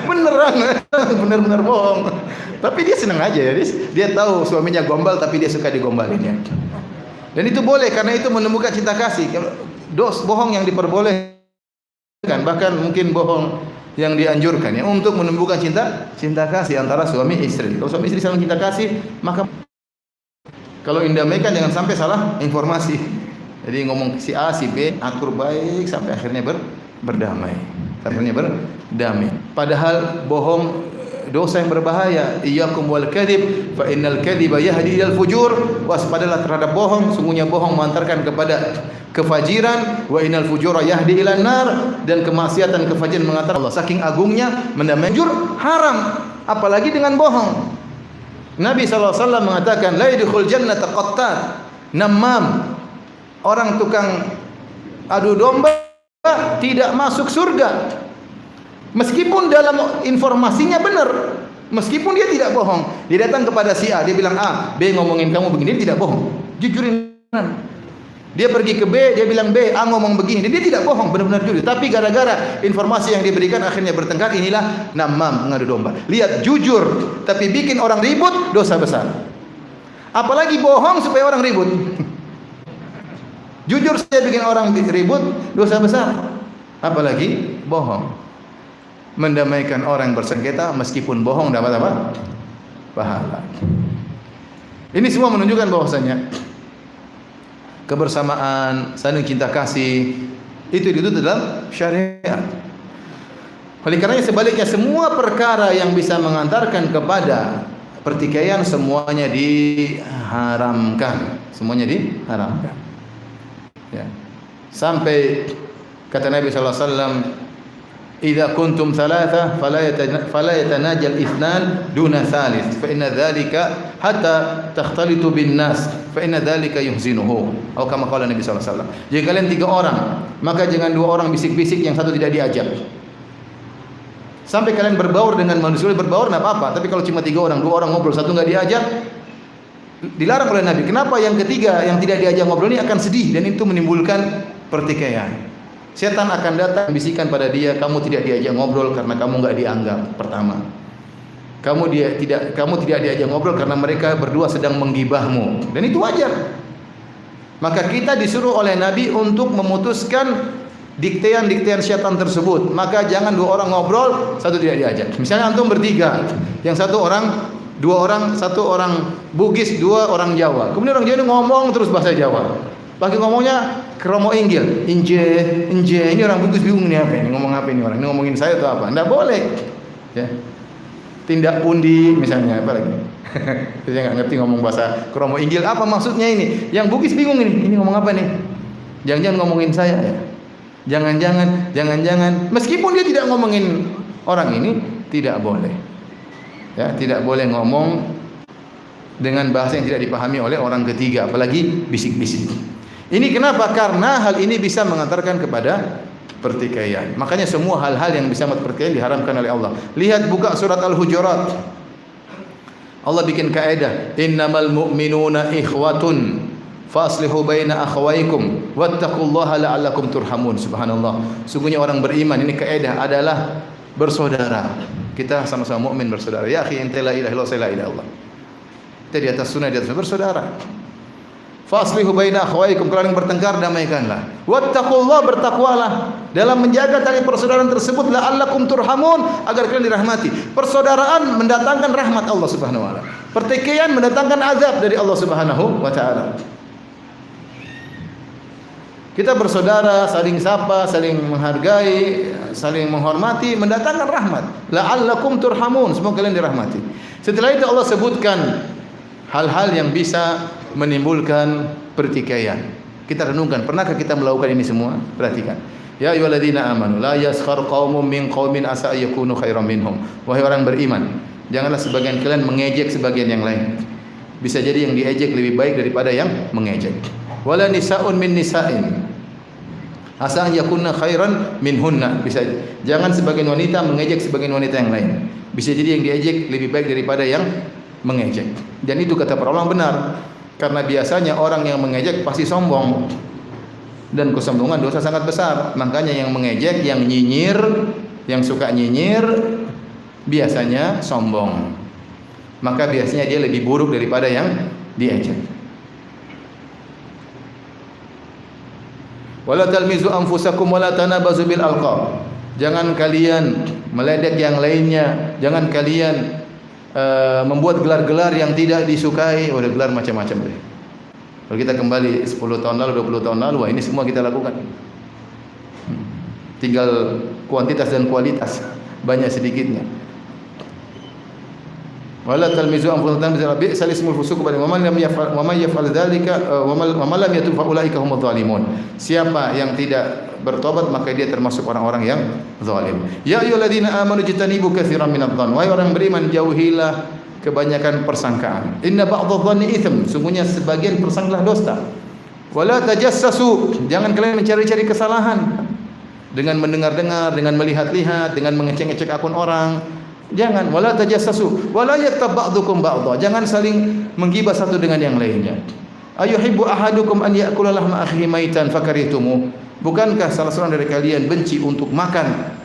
beneran, bener-bener bohong. Tapi dia senang aja, ya. Dia tahu suaminya gombal, tapi dia suka digombalin, ya. Dan itu boleh karena itu menemukan cinta kasih. Bohong yang diperbolehkan, bahkan mungkin bohong yang dianjurkan, ya, untuk menumbuhkan cinta kasih antara suami istri. Kalau suami istri saling cinta kasih, maka kalau mendamaikan jangan sampai salah informasi. Jadi ngomong si A, si B, atur baik sampai akhirnya berdamai. Padahal bohong dosa yang berbahaya. Iyyakum wal kadzib fa innal kadziba yahdi ilal fujur. Waspadalah terhadap bohong, sungguhnya bohong mengantarkan kepada kefajiran. Wa innal fujura yahdi ilan nar, dan kemaksiatan, kefajiran mengantarkan Allah. Saking agungnya mendamaikan jujur haram, apalagi dengan bohong. Nabi SAW mengatakan la yadkhul jannata qattat, namam, orang tukang adu domba tidak masuk surga. Meskipun dalam informasinya benar, meskipun dia tidak bohong. Dia datang kepada si A, dia bilang A, B ngomongin kamu begini, dia tidak bohong. Jujurin. Dia pergi ke B, dia bilang B, A ngomong begini, dia tidak bohong, benar-benar jujur. Tapi gara-gara informasi yang diberikan akhirnya bertengkar, inilah namam, mengadu domba. Lihat, jujur tapi bikin orang ribut, dosa besar. Apalagi bohong supaya orang ribut. Jujur saja bikin orang ribut, dosa besar. Apalagi bohong. Mendamaikan orang bersengketa meskipun bohong dapat apa? Pahala. Ini semua menunjukkan bahwasanya kebersamaan, saling cinta kasih itu dituntut dalam syariat. Oleh karenanya sebaliknya semua perkara yang bisa mengantarkan kepada pertikaian semuanya diharamkan. Semuanya diharamkan. Ya. Sampai kata Nabi sallallahu alaihi wasallam, "Idza kuntum thalatha fala yatanajal ithnan duna thalith fa inna dhalika hatta takhtalitu bin nas fa inna dhalika yuhzinuhu." Atau kama qala Nabi sallallahu alaihi wasallam, jika kalian 3 orang, maka jangan 2 orang bisik-bisik yang satu tidak diajak. Sampai kalian berbaur dengan manusia, berbaur enggak apa-apa, tapi kalau cuma 3 orang, 2 orang ngobrol, satu enggak diajak, dilarang oleh Nabi. Kenapa? Yang ketiga yang tidak diajak ngobrol ini akan sedih dan itu menimbulkan pertikaian. Setan akan datang bisikan pada dia, kamu tidak diajak ngobrol karena kamu enggak dianggap. Pertama, kamu tidak diajak ngobrol karena mereka berdua sedang menggibahmu, dan itu wajar. Maka kita disuruh oleh Nabi untuk memutuskan diktean-diktean syaitan tersebut. Maka jangan 2 orang ngobrol, satu tidak diajak. Misalnya antum bertiga, yang 1 orang, 2 orang, 1 orang Bugis, 2 orang Jawa. Kemudian orang Jawa ini ngomong terus bahasa Jawa. Pakai ngomongnya kromo inggil, inje. Ini orang Bugis bingung ini apa ini, ngomong apa ini orang? Ini ngomongin saya atau apa? Enggak boleh. Ya. Tindak pundi misalnya, apa lagi? Saya enggak ngerti ngomong bahasa kromo inggil, apa maksudnya ini? Yang Bugis bingung ini ngomong apa nih? Jangan-jangan ngomongin saya ya. Jangan-jangan meskipun dia tidak ngomongin orang ini, tidak boleh. Ya, tidak boleh ngomong dengan bahasa yang tidak dipahami oleh orang ketiga, apalagi bisik-bisik. Ini kenapa? Karena hal ini bisa mengantarkan kepada pertikaian. Makanya semua hal-hal yang bisa membuat pertikaian diharamkan oleh Allah. Lihat buka surat Al-Hujurat. Allah bikin kaidah, innamal mu'minuna ikhwatun faslihu baina akhawaykum wattaqullaha la'allakum turhamun. Subhanallah. Sungguhnya orang beriman, ini kaidah adalah bersaudara. Kita sama-sama mukmin bersaudara. Ya akhi, anta la ilaha illallah, la ilaha illallah. Kita di atas sunnah, di atas bersaudara. Faslihu baina akhawaykum, kalau yang bertengkar damaikanlah. Wattaqullaha, bertakwalah dalam menjaga tali persaudaraan tersebut, la'allakum turhamun, agar kalian dirahmati. Persaudaraan mendatangkan rahmat Allah Subhanahu wa taala. Pertikaian mendatangkan azab dari Allah Subhanahu wa taala. Kita bersaudara, saling sapa, saling menghargai, saling menghormati, mendatangkan rahmat. La'allakum turhamun, semoga kalian dirahmati. Setelah itu Allah sebutkan hal-hal yang bisa menimbulkan pertikaian. Kita renungkan, pernahkah kita melakukan ini semua? Perhatikan. Ya ayyuhalladzina amanu la yaskhar qaumun min qaumin asa yakunu khairan minhum. Wahai orang beriman, janganlah sebagian kalian mengejek sebagian yang lain. Bisa jadi yang diejek lebih baik daripada yang mengejek. Wala nisaun min nisa'in asa yakunna khairan minhunna. Bisa jangan sebagian wanita mengejek sebagian wanita yang lain. Bisa jadi yang diejek lebih baik daripada yang mengejek. Dan itu kata para ulama benar. Karena biasanya orang yang mengejek pasti sombong. Dan kesombongan dosa sangat besar. Makanya yang mengejek, yang nyinyir, yang suka nyinyir biasanya sombong. Maka biasanya dia lebih buruk daripada yang diejek. Wala talmizu anfusakum wala tanabazu bil alqab. Jangan kalian meledek yang lainnya, jangan kalian membuat gelar-gelar yang tidak disukai. Ada gelar macam-macam deh. Kalau kita kembali 10 tahun lalu, 20 tahun lalu, wah ini semua kita lakukan. Tinggal kuantitas dan kualitas, banyak sedikitnya. Wala talmizu anfusakum bi'sal ismul fusuq wa man lam yaf'al dzalika wa man lam yatub fa ulaika humudz zalimun. Siapa yang tidak bertobat maka dia termasuk orang-orang yang zalim. Ya ayyuhalladzina amanu jtanibu katsiran minadh-dhann. Wahai orang beriman, jauhilah kebanyakan persangkaan. Inna ba'dadh-dhanni itsm. Sungguhnya sebagian persangkaan dosa. Wala tajassasu, jangan kalian mencari-cari kesalahan dengan mendengar-dengar, dengan melihat-lihat, dengan mengecek-ngecek akun orang. Jangan. Wala tajassasu, wala yaktab ba'dukum ba'dha, jangan saling menggibah satu dengan yang lainnya. Ayuhibbu ahadukum an ya'kula lahma akhihi maitan fakarihtumuh. Bukankah salah seorang dari kalian benci untuk makan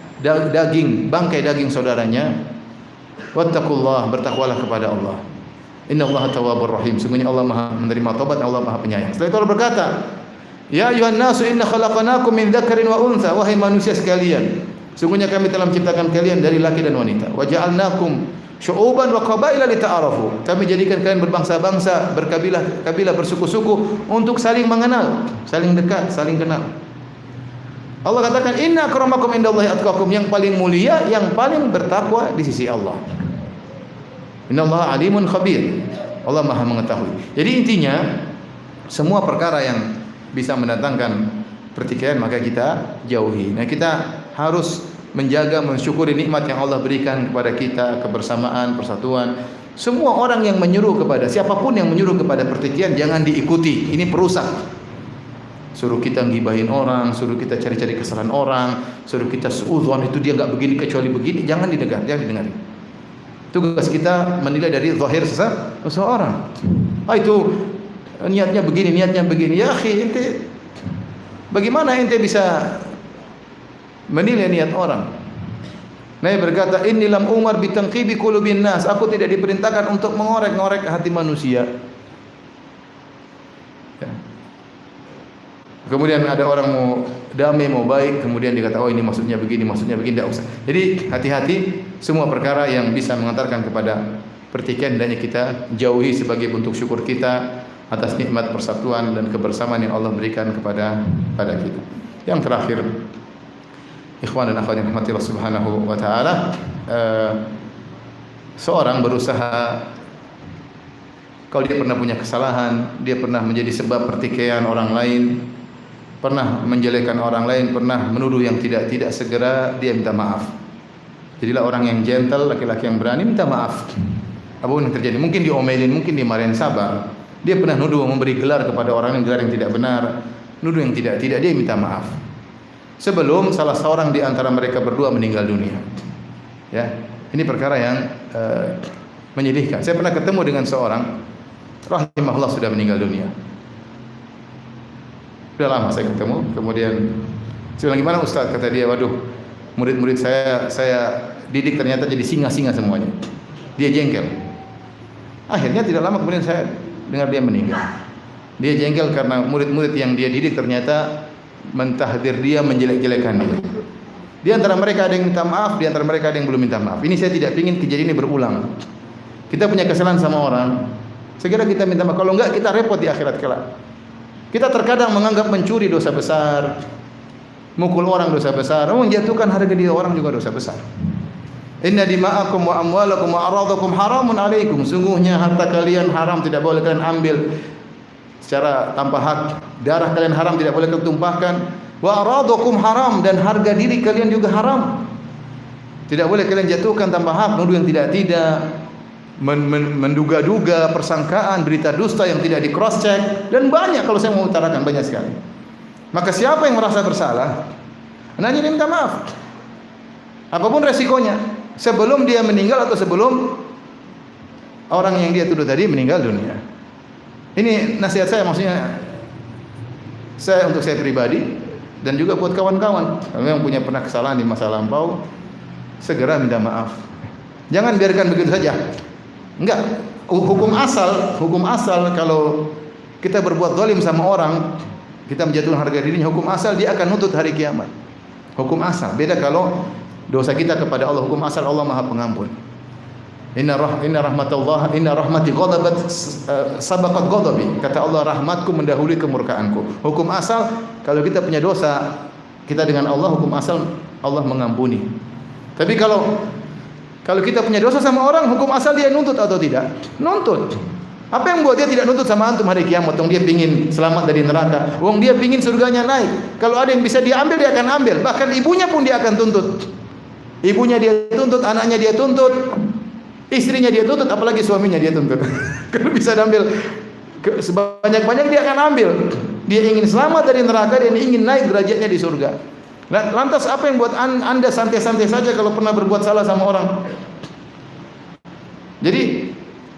bangkai daging saudaranya? Wattaqullah, bertakwalah kepada Allah. Innallaha tawwabur rahim. Sungguhnya Allah Maha menerima taubat, Allah Maha penyayang. Setelah itu Allah berkata, ya ayuhan nasu inna khalaqnakum min dzakarin wa untha, wahai manusia sekalian, sungguhnya kami telah menciptakan kalian dari laki dan wanita. Wa ja'alnakum syu'uban wa qabaila lita'arafu. Kami jadikan kalian berbangsa-bangsa, berkabilah, bersuku-suku untuk saling mengenal, saling dekat, saling kenal. Allah katakan inna akramakum indallahi atqakum, yang paling mulia, yang paling bertakwa di sisi Allah. Innallaha alimun khabir. Allah Maha mengetahui. Jadi intinya semua perkara yang bisa mendatangkan pertikaian maka kita jauhi. Nah, kita harus menjaga, mensyukuri nikmat yang Allah berikan kepada kita, kebersamaan, persatuan. Semua orang yang menyuruh kepada, siapapun yang menyuruh kepada pertikaian jangan diikuti. Ini perusak. Suruh kita ngibahin orang, suruh kita cari-cari kesalahan orang, suruh kita suudzon, itu dia enggak begini kecuali begini, jangan didengar, jangan didengar. Tugas kita menilai dari zahir seseorang. Itu niatnya begini, niatnya begini. Ya akhi, ente bagaimana ente bisa menilai niat orang? Nabi berkata, "Inni lam umar bi tanqibi qulubin nas." Aku tidak diperintahkan untuk mengorek-ngorek hati manusia. Ya. Kemudian ada orang mau damai, mau baik, kemudian dikata, oh ini maksudnya begini, tidak usah. Jadi hati-hati, semua perkara yang bisa mengantarkan kepada pertikaian hendaknya kita jauhi sebagai bentuk syukur kita atas nikmat persatuan dan kebersamaan yang Allah berikan kepada kita. Yang terakhir, ikhwan dan akhwat yang dirahmati Allah Subhanahu wa taala, seorang berusaha, kalau dia pernah punya kesalahan, dia pernah menjadi sebab pertikaian orang lain, pernah menjelekkan orang lain, pernah menuduh yang tidak segera dia minta maaf. Jadilah orang yang gentle, laki-laki yang berani minta maaf. Apapun yang terjadi, mungkin diomelin, mungkin dimarahin, sabar. Dia pernah nuduh, memberi gelar kepada orang yang gelar yang tidak benar, nuduh yang tidak, dia minta maaf. Sebelum salah seorang di antara mereka berdua meninggal dunia. Ya, ini perkara yang menyedihkan. Saya pernah ketemu dengan seorang, rahimahullah, sudah meninggal dunia. Sudah lama saya ketemu, kemudian saya bilang, gimana Ustaz? Kata dia, waduh, murid-murid saya didik ternyata jadi singa-singa semuanya. Dia jengkel. Akhirnya tidak lama kemudian saya dengar dia meninggal. Dia jengkel karena murid-murid yang dia didik ternyata mentahdir dia, menjelek-jelekan dia. Di antara mereka ada yang minta maaf, di antara mereka ada yang belum minta maaf. Ini saya tidak ingin kejadian ini berulang. Kita punya kesalahan sama orang, segera kita minta maaf. Kalau enggak, kita repot di akhirat kelak. Kita terkadang menganggap mencuri dosa besar, mukul orang dosa besar, menjatuhkan harga diri orang juga dosa besar. Inna dima'akum wa amwalakum wa aradakum haramun alaikum. Sungguhnya harta kalian haram, tidak boleh kalian ambil secara tanpa hak. Darah kalian haram, tidak boleh kalian tumpahkan. Wa aradakum haram, dan harga diri kalian juga haram. Tidak boleh kalian jatuhkan tanpa hak, nuduh yang tidak, menduga-duga, persangkaan, berita dusta yang tidak di cross check, dan banyak, kalau saya mau utarakan banyak sekali. Maka siapa yang merasa bersalah, hendaknya dia minta maaf. Apapun resikonya, sebelum dia meninggal atau sebelum orang yang dia tuduh tadi meninggal dunia. Ini nasihat saya, maksudnya saya untuk saya pribadi dan juga buat kawan-kawan yang punya pernah kesalahan di masa lampau, segera minta maaf. Jangan biarkan begitu saja. Enggak, hukum asal kalau kita berbuat zalim sama orang, kita menjatuhkan harga dirinya, hukum asal dia akan nuntut hari kiamat. Hukum asal. Beda kalau dosa kita kepada Allah, hukum asal Allah Maha Pengampun. Inna rahmati ghadabat sabaqat ghadabi. Kata Allah, rahmatku mendahului kemurkaanku. Hukum asal kalau kita punya dosa kita dengan Allah, hukum asal Allah mengampuni. Tapi kalau kita punya dosa sama orang, hukum asal dia nuntut atau tidak? Nuntut. Apa yang buat dia tidak nuntut sama antum hari kiamat? Wong dia pingin selamat dari neraka. Wong dia pingin surganya naik. Kalau ada yang bisa dia ambil, dia akan ambil. Bahkan ibunya pun dia akan tuntut. Ibunya dia tuntut, anaknya dia tuntut, istrinya dia tuntut, apalagi suaminya dia tuntut. Kalau bisa diambil sebanyak-banyak dia akan ambil. Dia ingin selamat dari neraka dan ingin naik derajatnya di surga. Lantas apa yang buat Anda santai-santai saja kalau pernah berbuat salah sama orang? Jadi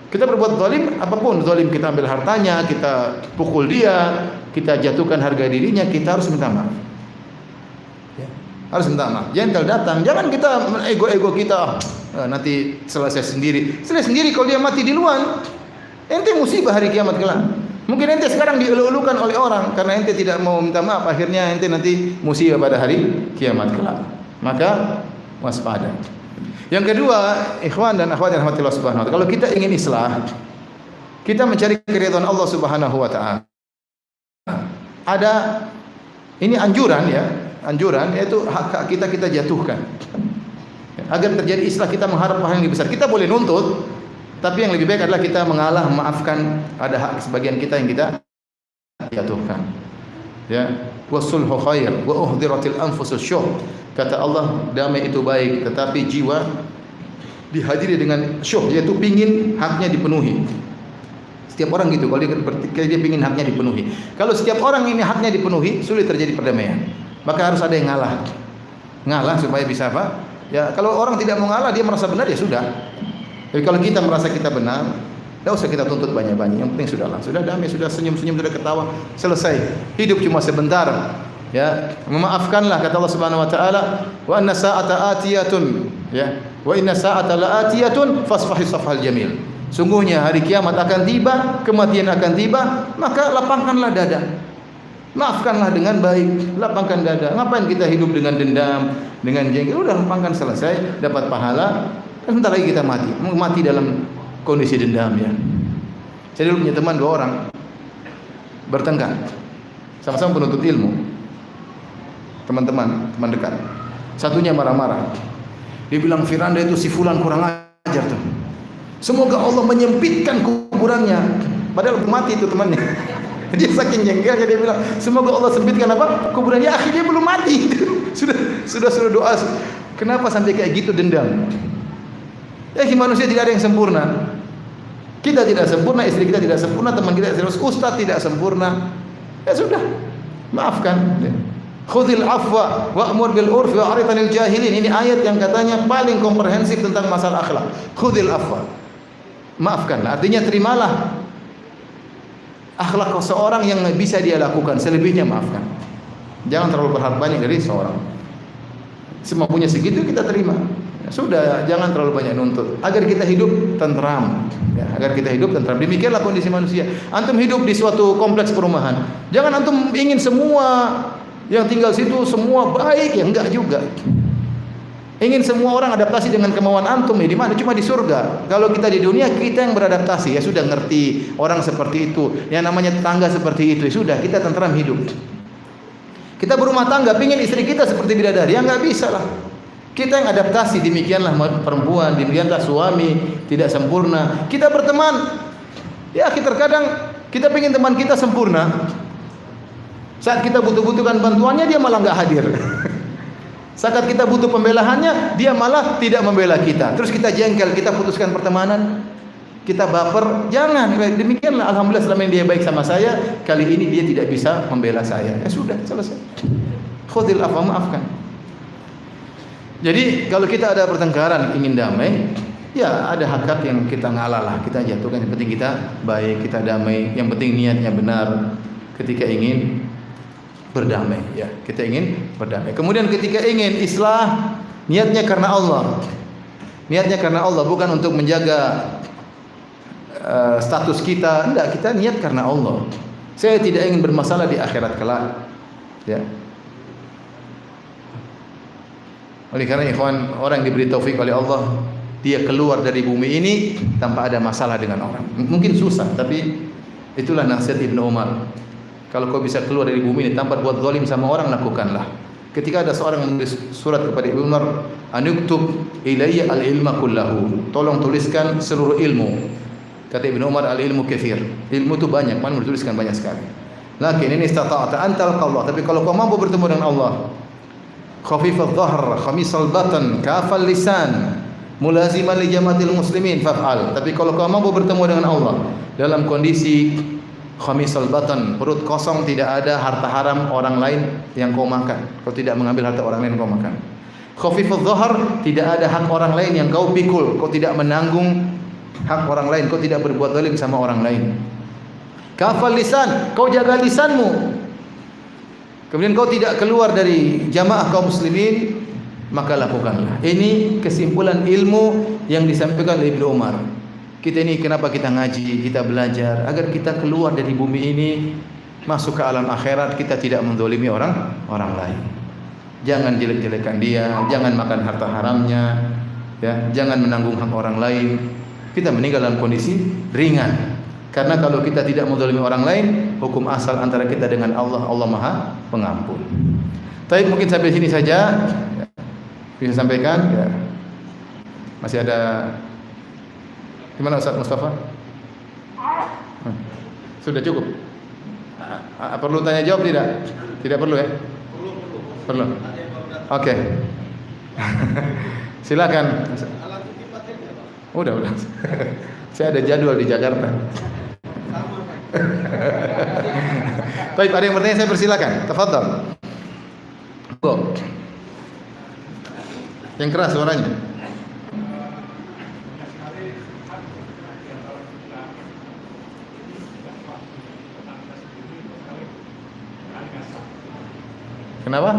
kita berbuat zalim, apapun zalim, kita ambil hartanya, kita pukul dia, kita jatuhkan harga dirinya, kita harus minta maaf. Ya, harus minta maaf. Jangan datang, jangan kita ego kita nanti selesai sendiri. Selesai sendiri kalau dia mati duluan. Ente musibah hari kiamat kelak. Mungkin ente sekarang dielu-elukan oleh orang karena ente tidak mau minta maaf, akhirnya ente nanti musibah pada hari kiamat kelak. Maka waspada. Yang kedua, ikhwan dan akhwat yang rahmatillah subhanahu wa ta'ala, kalau kita ingin islah, kita mencari keridhaan Allah subhanahu wa ta'ala. Ada ini anjuran yaitu hak kita jatuhkan. Agar terjadi islah kita mengharap hal yang lebih besar. Kita boleh nuntut, tapi yang lebih baik adalah kita mengalah, memaafkan, ada hak sebagian kita yang kita jatuhkan. Ya, wasulhu khair wa uhdiratil anfusus syuh. Kata Allah, damai itu baik, tetapi jiwa dihadiri dengan syuh, yaitu pingin haknya dipenuhi. Setiap orang gitu, kalau dia pingin haknya dipenuhi. Kalau setiap orang ini haknya dipenuhi, sulit terjadi perdamaian. Maka harus ada yang ngalah supaya bisa apa? Ya, kalau orang tidak mau ngalah, dia merasa benar, ya sudah. Tapi kalau kita merasa kita benar, tidak usah kita tuntut banyak-banyak. Yang penting sudah damai, sudah senyum-senyum, sudah ketawa, selesai. Hidup cuma sebentar. Ya, memaafkanlah, kata Allah Subhanahu wa taala, wa anna sa'ata atiyatun, ya. Wa inna sa'ata la'atiyatun fasfahi safhal jamil. Sungguhnya hari kiamat akan tiba, kematian akan tiba, maka lapangkanlah dada. Maafkanlah dengan baik, lapangkan dada. Ngapain kita hidup dengan dendam, dengan jengkel? Udah lapangkan, selesai, dapat pahala. Sebentar lagi kita mati dalam kondisi dendam, ya. Saya dulu punya teman 2 orang bertengkar, sama-sama penuntut ilmu. Teman dekat. Satunya marah-marah. Dia bilang, Firanda itu si fulan kurang ajar tuh. Semoga Allah menyempitkan kuburannya. Padahal mati itu temannya. Dia saking jengkelnya, dia bilang, semoga Allah sempitkan apa? Kuburannya. Akhirnya belum mati. sudah doa. Kenapa sampai kayak gitu dendam? Ya, manusia tidak ada yang sempurna. Kita tidak sempurna, istri kita tidak sempurna, teman kita tidak sempurna, ustaz tidak sempurna. Ya sudah, maafkan. Khudhil afwa wa'mur bil urfi wa'rid 'anil jahilin. Ini ayat yang katanya paling komprehensif tentang masalah akhlak. Khudhil afwa. Maafkanlah, artinya terimalah akhlak seseorang yang bisa dia lakukan, selebihnya maafkan. Jangan terlalu berharap banyak dari seseorang. Semampunya segitu kita terima. Ya, sudah, jangan terlalu banyak nuntut agar kita hidup tentram. Ya, agar kita hidup tentram. Demikianlah kondisi manusia. Antum hidup di suatu kompleks perumahan. Jangan antum ingin semua yang tinggal situ semua baik, ya enggak juga. Ingin semua orang adaptasi dengan kemauan antum, ya di mana? Cuma di surga. Kalau kita di dunia, kita yang beradaptasi, ya sudah ngerti orang seperti itu, yang namanya tetangga seperti itu, ya sudah, kita tentram hidup. Kita berumah tangga, pingin istri kita seperti bidadari, ya enggak bisa lah. Kita yang adaptasi, demikianlah perempuan, demikianlah suami, tidak sempurna. Kita berteman, ya terkadang kita pingin teman kita sempurna. Saat kita butuhkan bantuannya, dia malah enggak hadir. Saat kita butuh pembelaannya, dia malah tidak membela kita. Terus kita jengkel, kita putuskan pertemanan, kita baper. Jangan, demikianlah. Alhamdulillah selama ini dia baik sama saya, kali ini dia tidak bisa membela saya. Ya sudah, selesai. Khudil afwa, maafkan. Jadi kalau kita ada pertengkaran, ingin damai, ya ada hak yang kita ngalah lah, kita jatuhkan. Yang penting kita baik, kita damai. Yang penting niatnya benar ketika ingin berdamai, ya, kita ingin berdamai. Kemudian ketika ingin islah, niatnya karena Allah. Niatnya karena Allah, bukan untuk menjaga status kita. Enggak, kita niat karena Allah. Saya tidak ingin bermasalah di akhirat kelak. Ya. Oleh karena ikhwan, orang yang diberi taufik oleh Allah, dia keluar dari bumi ini tanpa ada masalah dengan orang. Mungkin susah, tapi itulah nasihat Ibnu Umar. Kalau kau bisa keluar dari bumi ini tanpa buat zalim sama orang, lakukanlah. Ketika ada seorang menulis surat kepada Ibnu Umar, "Anuktub ilayya al-ilma kullahu." Tolong tuliskan seluruh ilmu. Kata Ibnu Umar, "Al-ilmu katsir." Ilmu itu banyak, mana dituliskan banyak sekali. Lakin ini istata'ta antal Allah. Tapi kalau kau mampu bertemu dengan Allah, khafifadh dhahr, khamisal batan, kafal lisan, mulaziman li jamaatil muslimin faf'al. Tapi kalau kau mampu bertemu dengan Allah dalam kondisi Khamisal batan, perut kosong, tidak ada harta haram orang lain yang kau makan. Kau tidak mengambil harta orang lain yang kau makan. Khafifudz dhahar, tidak ada hak orang lain yang kau pikul. Kau tidak menanggung hak orang lain, kau tidak berbuat zalim sama orang lain. Kafal lisan, kau jaga lisanmu. Kemudian kau tidak keluar dari jamaah kaum muslimin, maka lakukanlah. Ini kesimpulan ilmu yang disampaikan oleh Ibnu Umar. Kita ini kenapa kita ngaji, kita belajar agar kita keluar dari bumi ini, masuk ke alam akhirat, kita tidak menzalimi orang lain. Jangan jelek-jelekan dia, jangan makan harta haramnya, ya, jangan menanggung hak orang lain. Kita meninggal dalam kondisi ringan. Karena kalau kita tidak menzalimi orang lain, hukum asal antara kita dengan Allah, Allah Maha Pengampun. Tapi mungkin sampai sini saja bisa sampaikan, ya. Masih ada. Gimana Ustaz Mustafa? Sudah cukup? Perlu tanya jawab tidak? Tidak perlu ya? Perlu. Oke. Silakan. Udah. Saya ada jadwal di Jakarta. Baik, ada yang bertanya saya persilakan. Tafadhol. Yang keras suaranya. Kenapa?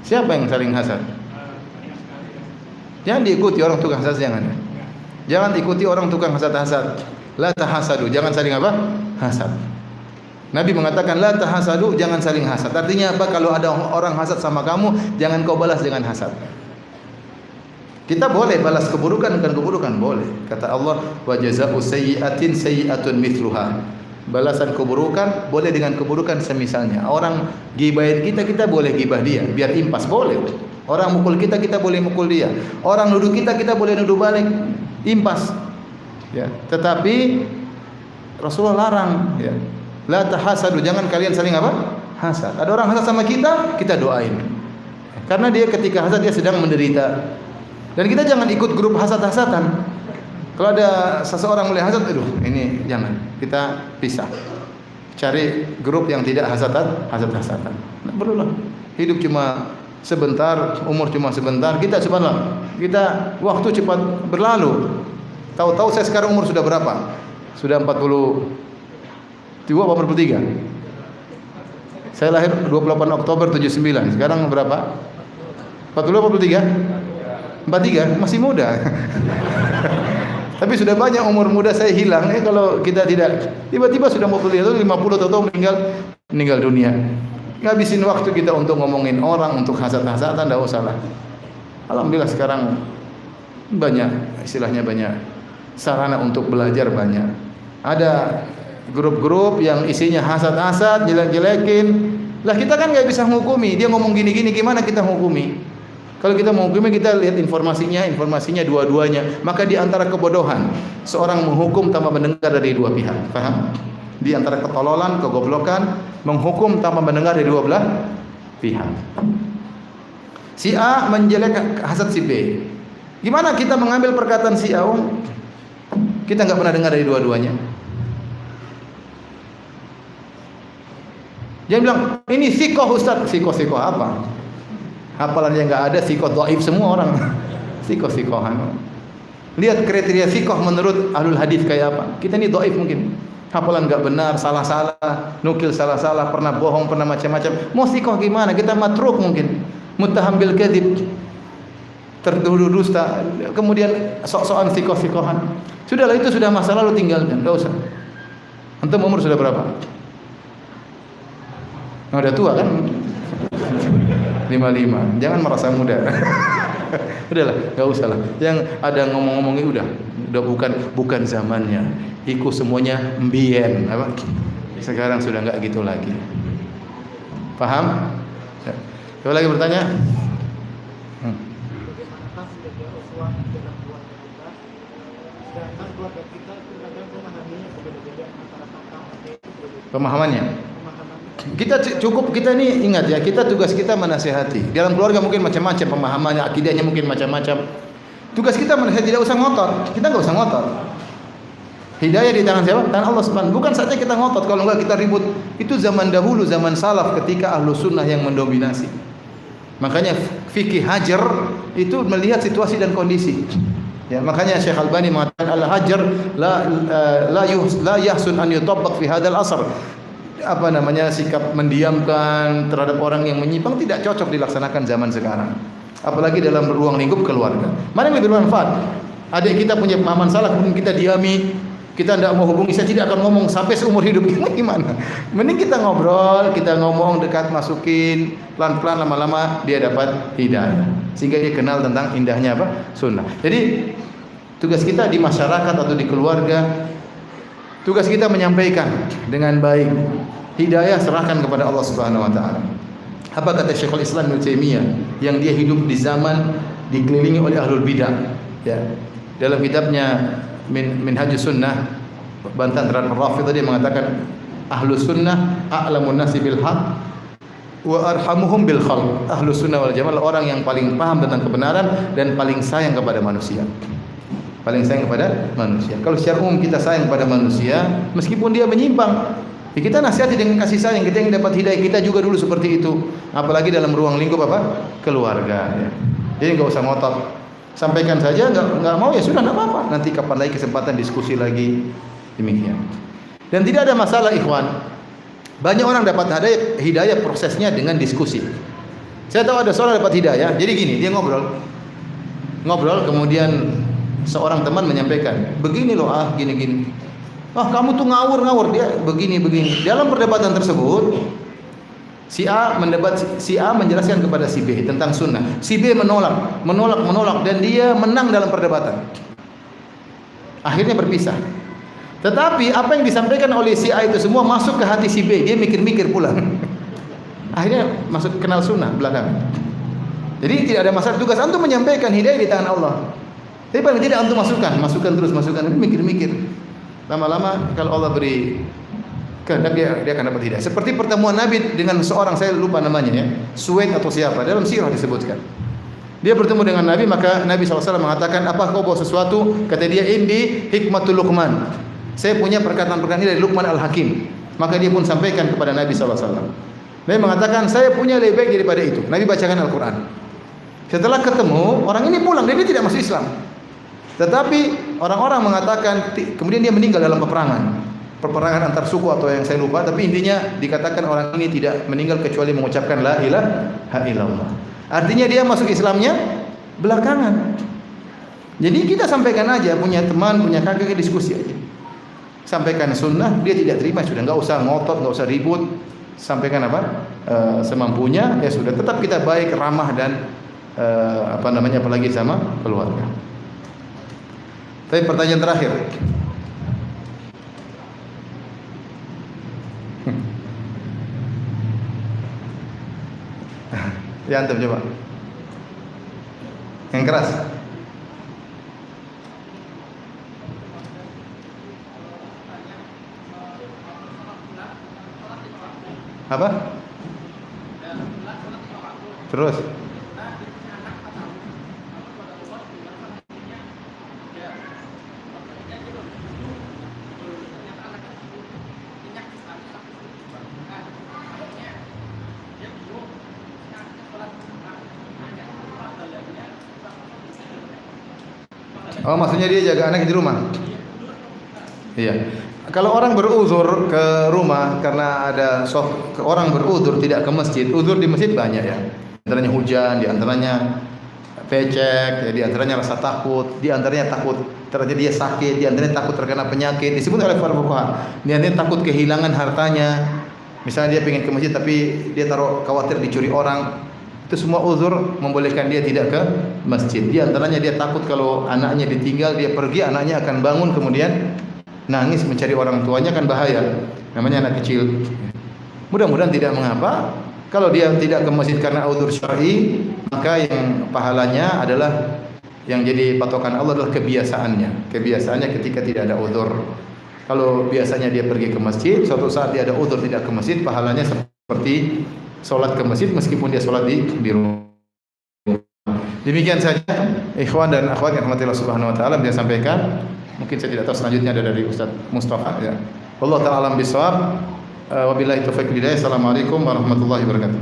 Siapa yang saling hasad? Jangan diikuti orang tukang hasad, jangan ikuti orang tukang hasad. La tahasadu, jangan saling apa? Hasad. Nabi mengatakan la tahasadu, jangan saling hasad. Artinya apa? Kalau ada orang hasad sama kamu, jangan kau balas dengan hasad. Kita boleh balas keburukan dengan keburukan, boleh. Kata Allah, wa jazaa'u sayyi'atin sayyi'atun mithluha. Balasan keburukan boleh dengan keburukan semisalnya. Orang gibahin kita boleh gibah dia, biar impas, boleh. Orang mukul kita boleh mukul dia. Orang nuduh kita boleh nuduh balik, impas. Ya, tetapi Rasulullah larang, ya. La tahasadu, jangan kalian saling apa? Hasad. Ada orang hasad sama kita doain. Karena dia ketika hasad dia sedang menderita. Dan kita jangan ikut grup hasad-hasadan. Kalau ada seseorang mulai hasad, aduh, ini jangan. Kita pisah. Cari grup yang tidak hasad-hasadan. Nah, perlulah. Hidup cuma sebentar, umur cuma sebentar. Kita subhanallah, kita waktu cepat berlalu. Tahu-tahu saya sekarang umur sudah berapa? Sudah 42 atau 43? Saya lahir 28 Oktober 79. Sekarang berapa? 42 atau 43? 43, masih muda. Tapi sudah banyak umur muda saya hilang. Kalau kita tidak, tiba-tiba sudah mau kuliah, 50 atau meninggal dunia. Ngabisin waktu kita untuk ngomongin orang, untuk hasad-hasadan, tidak usah lah. Alhamdulillah sekarang banyak, istilahnya banyak sarana untuk belajar banyak. Ada grup-grup yang isinya hasad-hasad, jelek-jelekin. Lah kita kan nggak bisa menghukumi. Dia ngomong gini-gini, gimana kita menghukumi? Kalau kita mau hukumnya, kita lihat informasinya dua-duanya. Maka di antara kebodohan seorang menghukum tanpa mendengar dari dua pihak. Paham? Di antara ketololan, kegoblokan, menghukum tanpa mendengar dari dua belah pihak. Si A menjelek hasad si B. Gimana kita mengambil perkataan si A? Kita nggak pernah dengar dari dua-duanya. Dia bilang, ini sikoh Ustaz. Sikoh apa? Hafalannya nggak ada, sikoh dhaif semua orang. Sikoh-sikohan. Lihat kriteria sikoh menurut ahlul hadis kayak apa. Kita ini dhaif mungkin. Hafalan nggak benar, salah-salah, nukil salah-salah, pernah bohong, pernah macam-macam. Mau sikoh gimana? Kita matruk mungkin. Muttaham bil kadzib. Tertuduh dusta. Kemudian sok-sokan sikoh-sikohan. Sudahlah, itu sudah masa lalu, tinggalkan, enggak usah. Antum umur sudah berapa? Nah, udah tua kan? 55. Jangan merasa muda. Udahlah, enggak usah lah. Yang ada ngomong-ngomongnya udah bukan zamannya. Iku semuanya mbien, apa? Sekarang sudah enggak gitu lagi. Paham? Coba lagi bertanya. Pemahamannya. Kita ini ingat ya, tugas kita menasihati. Dalam keluarga mungkin macam-macam pemahamannya, akidahnya mungkin macam-macam. Tugas kita menasihati, tidak usah ngotot. Kita enggak usah ngotot. Hidayah di tangan siapa? Tangan Allah Subhanahu. Bukan saja kita ngotot, kalau enggak kita ribut. Itu zaman dahulu, zaman salaf ketika ahlu sunnah yang mendominasi. Makanya fikih hajar itu melihat situasi dan kondisi. Ya, makanya Syekh Albani mengatakan al-hajar la yahsun an yutabbaq fi hadzal asr. Apa namanya, sikap mendiamkan terhadap orang yang menyimpang tidak cocok dilaksanakan zaman sekarang. Apalagi dalam ruang lingkup keluarga. Mana yang lebih bermanfaat? Adik kita punya pemahaman salah, kemudian kita diami, kita tidak mau hubungi, saya tidak akan ngomong sampai seumur hidup. Gimana? Mending kita ngobrol, kita ngomong dekat, masukin pelan-pelan, lama-lama dia dapat hidayah, sehingga dia kenal tentang indahnya apa? Sunnah. Jadi tugas kita di masyarakat atau di keluarga, tugas kita menyampaikan dengan baik. Hidayah serahkan kepada Allah Subhanahu wa taala. Apa kata Syekhul Islam Ibnu Taimiyah yang dia hidup di zaman dikelilingi oleh ahlul bidah, ya. Dalam kitabnya Minhajus Sunnah bantahan terhadap Rafidhah, dia mengatakan ahlus sunnah a'lamun nasi bil haq wa arhamuhum bil khalq. Ahlus sunnah wal jamaah orang yang paling paham tentang kebenaran dan paling sayang kepada manusia. Paling sayang kepada manusia. Kalau secara umum kita sayang kepada manusia, meskipun dia menyimpang, ya kita nasihati dengan kasih sayang. Kita yang dapat hidayah, kita juga dulu seperti itu. Apalagi dalam ruang lingkup apa? Keluarga. Ya. Jadi nggak usah ngotot. Sampaikan saja, nggak mau ya sudah, nggak apa-apa. Nanti kapan lagi kesempatan diskusi lagi, demikian. Dan tidak ada masalah, ikhwan. Banyak orang dapat hidayah prosesnya dengan diskusi. Saya tahu ada seorang dapat hidayah. Jadi gini, dia ngobrol, kemudian seorang teman menyampaikan, begini loh, gini. Kamu tuh ngawur, dia begini. Dalam perdebatan tersebut, si A menjelaskan kepada si B tentang sunnah. Si B menolak dan dia menang dalam perdebatan. Akhirnya berpisah. Tetapi apa yang disampaikan oleh si A itu semua masuk ke hati si B. Dia mikir-mikir pulang. Akhirnya masuk kenal sunnah belakangan. Jadi tidak ada masalah. Tugas antum menyampaikan, hidayah di tangan Allah. Tapi paling tidak antum masukkan terus. Mikir-mikir. Lama-lama kalau Allah beri kehendak, dia akan dapat hidayah. Seperti pertemuan Nabi dengan seorang, saya lupa namanya ya, Suwaid atau siapa, dalam sirah disebutkan. Dia bertemu dengan Nabi, maka Nabi SAW mengatakan, apa kau bawa sesuatu? Kata dia, indi hikmatul Luqman. Saya punya perkataan-perkataan ini dari Luqman Al-Hakim. Maka dia pun sampaikan kepada Nabi SAW. Nabi mengatakan, saya punya lebih baik daripada itu. Nabi bacakan Al-Quran. Setelah ketemu, orang ini pulang, dia tidak masuk Islam. Tetapi orang-orang mengatakan, kemudian dia meninggal dalam peperangan antar suku atau yang saya lupa, tapi intinya dikatakan orang ini tidak meninggal kecuali mengucapkan la ilaha illallah. Artinya dia masuk Islamnya belakangan. Jadi kita sampaikan aja, punya teman, punya kakak, diskusi aja. Sampaikan sunnah, dia tidak terima, sudah enggak usah ngotot, enggak usah ribut. Sampaikan apa? Semampunya, ya sudah. Tetap kita baik, ramah dan apalagi sama keluarga. Tapi pertanyaan terakhir. Ya antum coba. Yang keras. Apa? Terus. Oh, maksudnya dia jaga anak di rumah. Iya. Kalau orang beruzur ke rumah karena ada orang beruzur tidak ke masjid. Uzur di masjid banyak ya. Di antaranya hujan, di antaranya pecek, ya, di antaranya rasa takut, di antaranya takut terjadi dia sakit, di antaranya takut terkena penyakit. Disebut oleh para fuqaha. Di antaranya takut kehilangan hartanya. Misalnya dia pengen ke masjid tapi dia khawatir dicuri orang. Itu semua uzur membolehkan dia tidak ke masjid. Di antaranya dia takut kalau anaknya ditinggal, dia pergi, anaknya akan bangun kemudian nangis mencari orang tuanya, kan bahaya. Namanya anak kecil. Mudah-mudahan tidak mengapa. Kalau dia tidak ke masjid karena uzur syar'i, maka yang pahalanya adalah yang jadi patokan Allah adalah kebiasaannya. Kebiasaannya ketika tidak ada uzur. Kalau biasanya dia pergi ke masjid, suatu saat dia ada uzur tidak ke masjid, pahalanya seperti sholat ke masjid meskipun dia sholat di rumah. Demikian saja ikhwan dan akhwat yang rahmatillah subhanahu wa ta'ala, dia sampaikan. Mungkin saya tidak tahu selanjutnya ada dari Ustaz Mustafa ya. Wallahu ta'ala alam bisawab. Wabillahi taufiq wal hidayah. Assalamualaikum warahmatullahi wabarakatuh.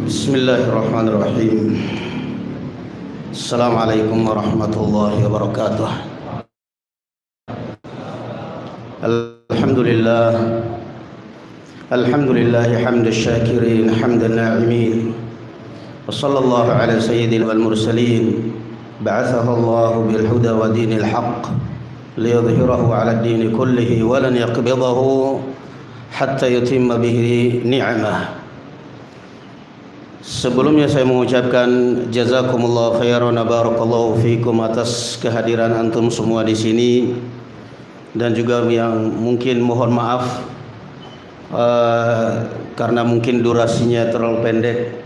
Bismillahirrahmanirrahim. Assalamualaikum warahmatullahi wabarakatuh. Alhamdulillah. Alhamdulillah hamdan syakirin hamdan na'imin. Wa sallallahu ala sayyidil wal mursalin. Ba'athahu Allah bil huda wa dinil haqq liyudhhirahu ala ad-din kullihi wa lan yaqbidahu hatta yutimma bihi ni'amah. Sebelumnya saya mengucapkan jazakumullah khairan wa barakallahu fikum atas kehadiran antum semua di sini, dan juga yang mungkin mohon maaf karena mungkin durasinya terlalu pendek.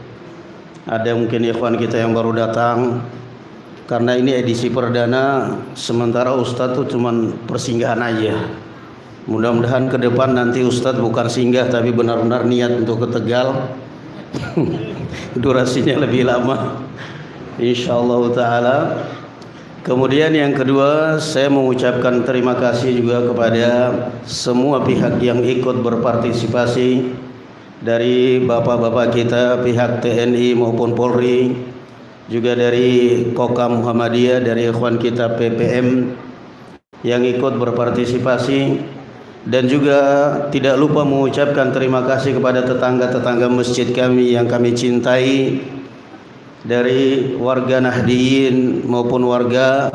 Ada mungkin ikhwan kita yang baru datang, karena ini edisi perdana, sementara Ustadz tuh cuman persinggahan aja. Mudah-mudahan ke depan nanti Ustadz bukan singgah tapi benar-benar niat untuk ke Tegal. Durasinya lebih lama insyaallah taala. Kemudian yang kedua, saya mengucapkan terima kasih juga kepada semua pihak yang ikut berpartisipasi, dari bapak-bapak kita pihak TNI maupun Polri, juga dari Kokam Muhammadiyah, dari ikhwan kita PPM yang ikut berpartisipasi. Dan juga tidak lupa mengucapkan terima kasih kepada tetangga-tetangga masjid kami yang kami cintai, dari warga Nahdiyin maupun warga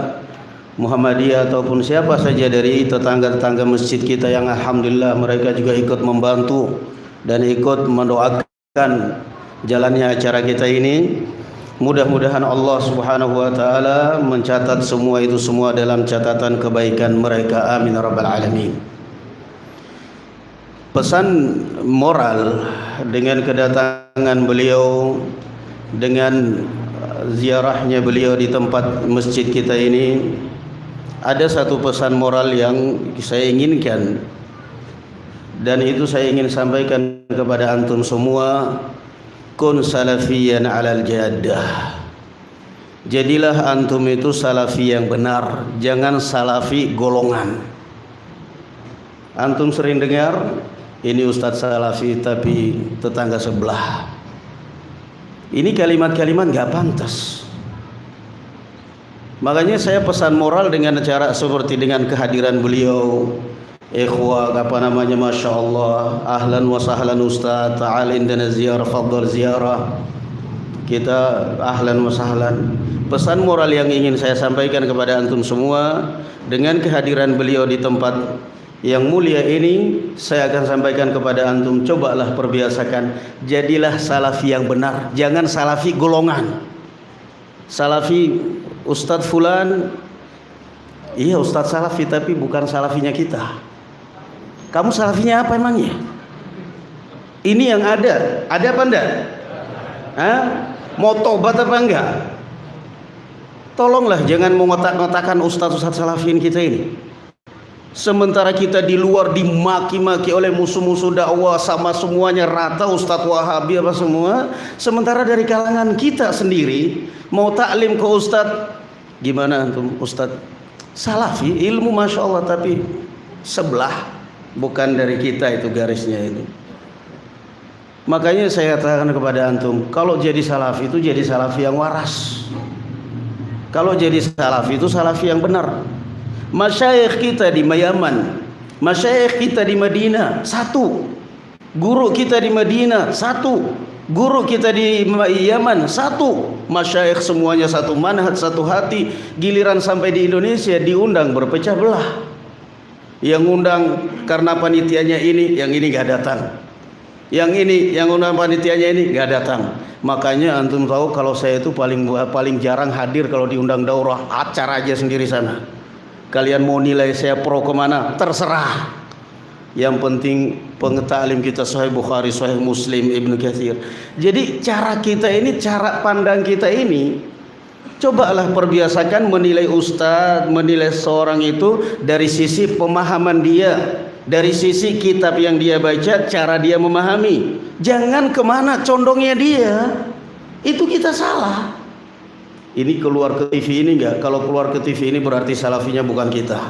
Muhammadiyah ataupun siapa saja dari tetangga-tetangga masjid kita yang alhamdulillah mereka juga ikut membantu dan ikut mendoakan jalannya acara kita ini. Mudah-mudahan Allah Subhanahu wa taala mencatat semua itu semua dalam catatan kebaikan mereka. Amin ya rabbal alamin. Pesan moral dengan kedatangan beliau, dengan ziarahnya beliau di tempat masjid kita ini, ada satu pesan moral yang saya inginkan, dan itu saya ingin sampaikan kepada antum semua. Kun salafiyan alal jaddah. Jadilah antum itu salafi yang benar, jangan salafi golongan. Antum sering dengar ini Ustadz salafi tapi tetangga sebelah. Ini kalimat-kalimat gak pantas. Makanya saya pesan moral dengan cara seperti dengan kehadiran beliau. Ikhwah Masya Allah, ahlan wa sahlan Ustadz, ta'al indana ziarah, fadhal ziarah. Kita ahlan wa sahlan. Pesan moral yang ingin saya sampaikan kepada antum semua, dengan kehadiran beliau di tempat yang mulia ini, saya akan sampaikan kepada antum, cobalah perbiasakan, jadilah salafi yang benar, jangan salafi golongan. Salafi Ustadz Fulan, iya Ustadz salafi tapi bukan salafinya kita. Kamu salafinya apa emangnya? Ini yang ada apa enggak? Hah? Mau tobat apa enggak? Tolonglah jangan mengotak-ngotakan Ustadz salafin kita ini. Sementara kita di luar dimaki-maki oleh musuh-musuh dakwah sama semuanya rata, Ustadz Wahabi apa semua. Sementara dari kalangan kita sendiri mau taklim ke Ustadz, gimana antum Ustadz? Salafi, ilmu Masya Allah tapi sebelah, bukan dari kita itu garisnya itu. Makanya saya katakan kepada antum, kalau jadi salafi itu jadi salafi yang waras. Kalau jadi salafi itu salafi yang benar. Masyayikh kita di Yaman, masyayikh kita di Madinah satu, guru kita di Madinah satu, guru kita di Yaman satu, masyayikh semuanya satu manhaj, satu hati. Giliran sampai di Indonesia diundang berpecah belah. Yang undang karena panitianya ini, yang ini gak datang. Yang ini, yang undang panitianya ini gak datang. Makanya antum tahu kalau saya itu paling jarang hadir kalau diundang daurah, acara aja sendiri sana. Kalian mau nilai saya pro kemana? Terserah. Yang penting pengetahuan kita Sahih Bukhari, Sahih Muslim, Ibnu Katsir. Jadi cara kita ini, cara pandang kita ini Cobalah perbiasakan menilai ustadz, menilai seorang itu dari sisi pemahaman dia, dari sisi kitab yang dia baca, cara dia memahami. Jangan kemana condongnya dia. Itu kita salah. Ini keluar ke TV ini enggak? Kalau keluar ke TV ini berarti salafinya bukan kita.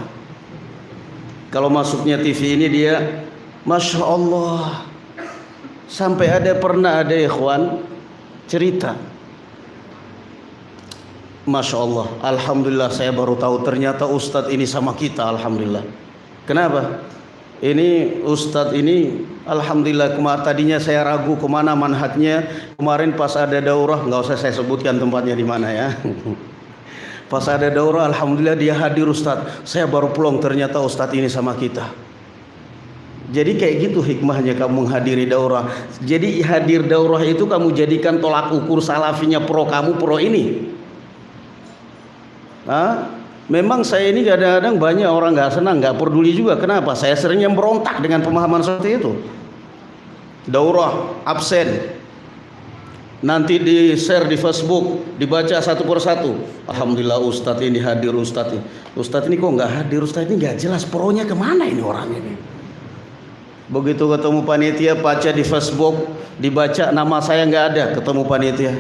Kalau masuknya TV ini dia, Masya Allah, sampai pernah ada ikhwan cerita, Masya Allah, alhamdulillah saya baru tahu ternyata ustadz ini sama kita, alhamdulillah. Kenapa? Ini ustadz ini, alhamdulillah, tadinya saya ragu kemana manhajnya. Kemarin pas ada daurah, nggak usah saya sebutkan tempatnya di mana ya. Pas ada daurah, alhamdulillah dia hadir ustadz. Saya baru pulang ternyata ustadz ini sama kita. Jadi kayak gitu hikmahnya kamu menghadiri daurah. Jadi hadir daurah itu kamu jadikan tolak ukur salafinya pro kamu, pro ini. Memang saya ini kadang-kadang banyak orang nggak senang, nggak peduli juga. Kenapa? Saya seringnya berontak dengan pemahaman seperti itu. Daurah absen, nanti di share di Facebook, dibaca satu persatu. Alhamdulillah ustadz ini hadir, ustadz ini kok nggak hadir, ustadz ini nggak jelas pronya kemana ini orang ini. Begitu ketemu panitia, baca di Facebook, dibaca nama saya nggak ada, ketemu panitia.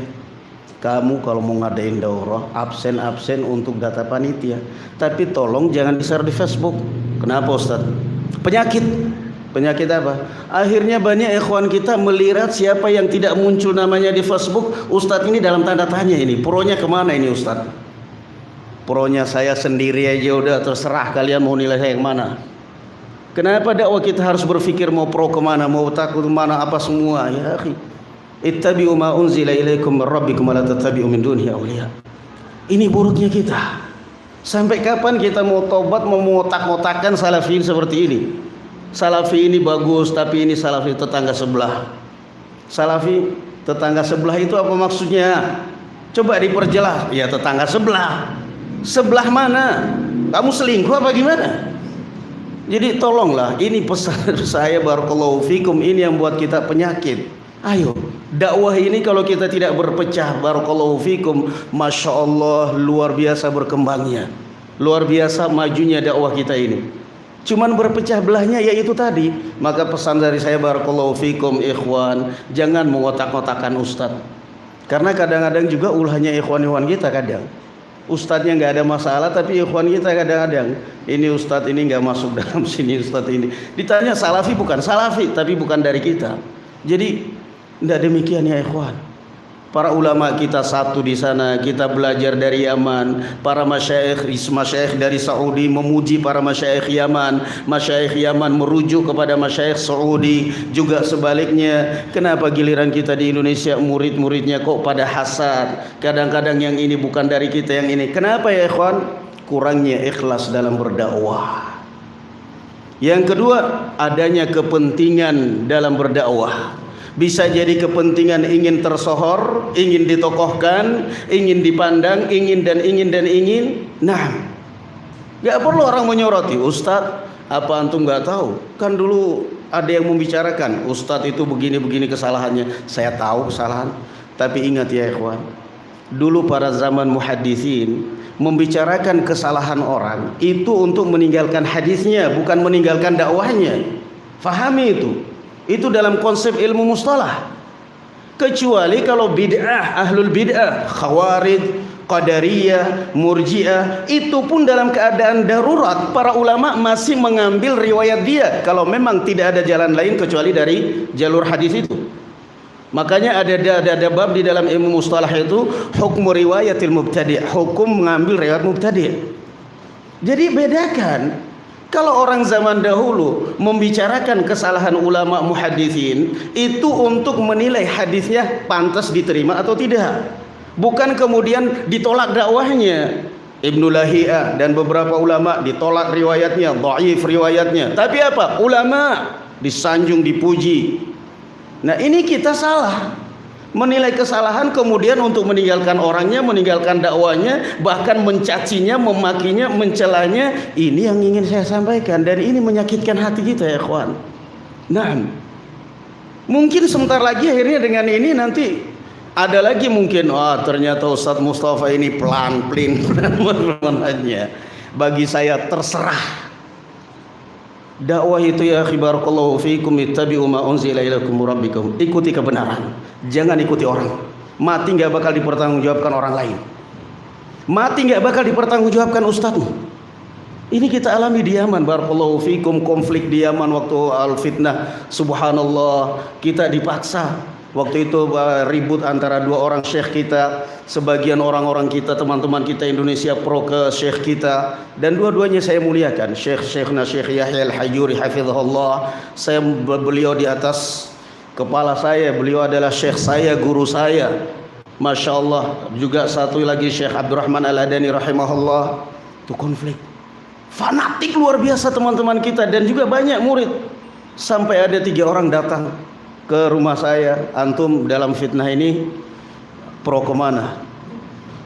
Kamu kalau mau ngadain daurah absen untuk data panitia, tapi tolong jangan di-share di Facebook. Kenapa Ustaz? Penyakit apa? Akhirnya banyak ikhwan kita melihat siapa yang tidak muncul namanya di Facebook. Ustaz ini dalam tanda tanya ini, pronya kemana ini Ustaz? Pronya saya sendiri aja udah, terserah kalian mau nilai saya yang mana. Kenapa dakwah kita harus berpikir mau pro kemana, mau takut kemana, apa semua? Ya akhi, ittabi'u ma unzila ilaikum min rabbikum wa la tattabi'u min dunihi awliya. Ini buruknya kita. Sampai kapan kita mau tobat, mau ngotak-ngotakan salafiyin seperti ini? Salafi ini bagus, tapi ini salafi tetangga sebelah. Salafi tetangga sebelah itu apa maksudnya? Coba diperjelas. Ya tetangga sebelah. Sebelah mana? Kamu selingkuh apa gimana? Jadi tolonglah, ini pesan saya barakallahu fikum, ini yang buat kita penyakit. Ayo, dakwah ini kalau kita tidak berpecah, barakallahu fikum, Masya Allah, luar biasa berkembangnya, luar biasa majunya dakwah kita ini. Cuman berpecah belahnya yaitu tadi. Maka pesan dari saya barakallahu fikum ikhwan, jangan mengotak-ngotakan ustadz. Karena kadang-kadang juga ulahnya ikhwan-ikhwan kita kadang. Ustadznya nggak ada masalah, tapi ikhwan kita kadang-kadang ini ustadz ini nggak masuk dalam sini, ustadz ini. Ditanya salafi bukan salafi, tapi bukan dari kita. Jadi tidak demikian ya ikhwan. Para ulama kita satu di sana, kita belajar dari Yaman. Para masyayikh dari Saudi memuji para masyayikh Yaman. Masyayikh Yaman merujuk kepada masyayikh Saudi. Juga sebaliknya, kenapa giliran kita di Indonesia murid-muridnya kok pada hasad? Kadang-kadang yang ini bukan dari kita, yang ini. Kenapa ya ikhwan? Kurangnya ikhlas dalam berdakwah. Yang kedua, adanya kepentingan dalam berdakwah. Bisa jadi kepentingan ingin tersohor, ingin ditokohkan, ingin dipandang, ingin. Nah, gak perlu orang menyoroti, Ustadz, apa antum gak tahu? Kan dulu ada yang membicarakan, Ustadz itu begini-begini kesalahannya. Saya tahu kesalahan, tapi ingat ya ikhwan, dulu para zaman muhaditsin membicarakan kesalahan orang itu untuk meninggalkan hadisnya, bukan meninggalkan dakwahnya. Fahami itu. Itu dalam konsep ilmu mustalah. Kecuali kalau bid'ah, ahlul bid'ah, khawarij, qadariyah, murji'ah, itu pun dalam keadaan darurat para ulama masih mengambil riwayat dia kalau memang tidak ada jalan lain kecuali dari jalur hadis itu. Makanya ada bab di dalam ilmu mustalah itu hukum riwayatil mubtadi', hukum mengambil riwayat mubtadi'. Jadi bedakan. Kalau orang zaman dahulu membicarakan kesalahan ulama muhaditsin itu untuk menilai hadisnya pantas diterima atau tidak, bukan kemudian ditolak dakwahnya. Ibnu Lahiyah dan beberapa ulama ditolak riwayatnya, dhaif riwayatnya, tapi apa? Ulama disanjung, dipuji. Nah ini kita salah, menilai kesalahan kemudian untuk meninggalkan orangnya, meninggalkan dakwanya, bahkan mencacinya, memakinya, mencelanya. Ini yang ingin saya sampaikan, dan ini menyakitkan hati kita ya ikhwan. Nah, mungkin sebentar lagi akhirnya dengan ini nanti Ada lagi mungkin, ternyata Ustadz Mustafa ini pelan-pelin manhajnya. Bagi saya terserah. Dakwah itu ya akhi barakallahu fiikum, ittabi'u ma unzila ilaikum rabbikum. Ikuti kebenaran, jangan ikuti orang. Mati nggak bakal dipertanggungjawabkan orang lain. Mati nggak bakal dipertanggungjawabkan ustadzmu. Ini kita alami di Yaman barakallahu fiikum, konflik di Yaman waktu al-fitnah. Subhanallah, kita dipaksa. Waktu itu ribut antara dua orang syekh kita. Sebagian orang-orang kita, teman-teman kita Indonesia pro ke syekh kita, dan dua-duanya saya muliakan. Syekhna Syekh Yahya Al-Hajuri hafizahullah, beliau di atas kepala saya, beliau adalah syekh saya, guru saya. Masya Allah. Juga satu lagi Syekh Abdurrahman Al-Adani rahimahullah. Itu konflik fanatik luar biasa teman-teman kita, dan juga banyak murid. Sampai ada 3 orang datang ke rumah saya, antum dalam fitnah ini pro kemana?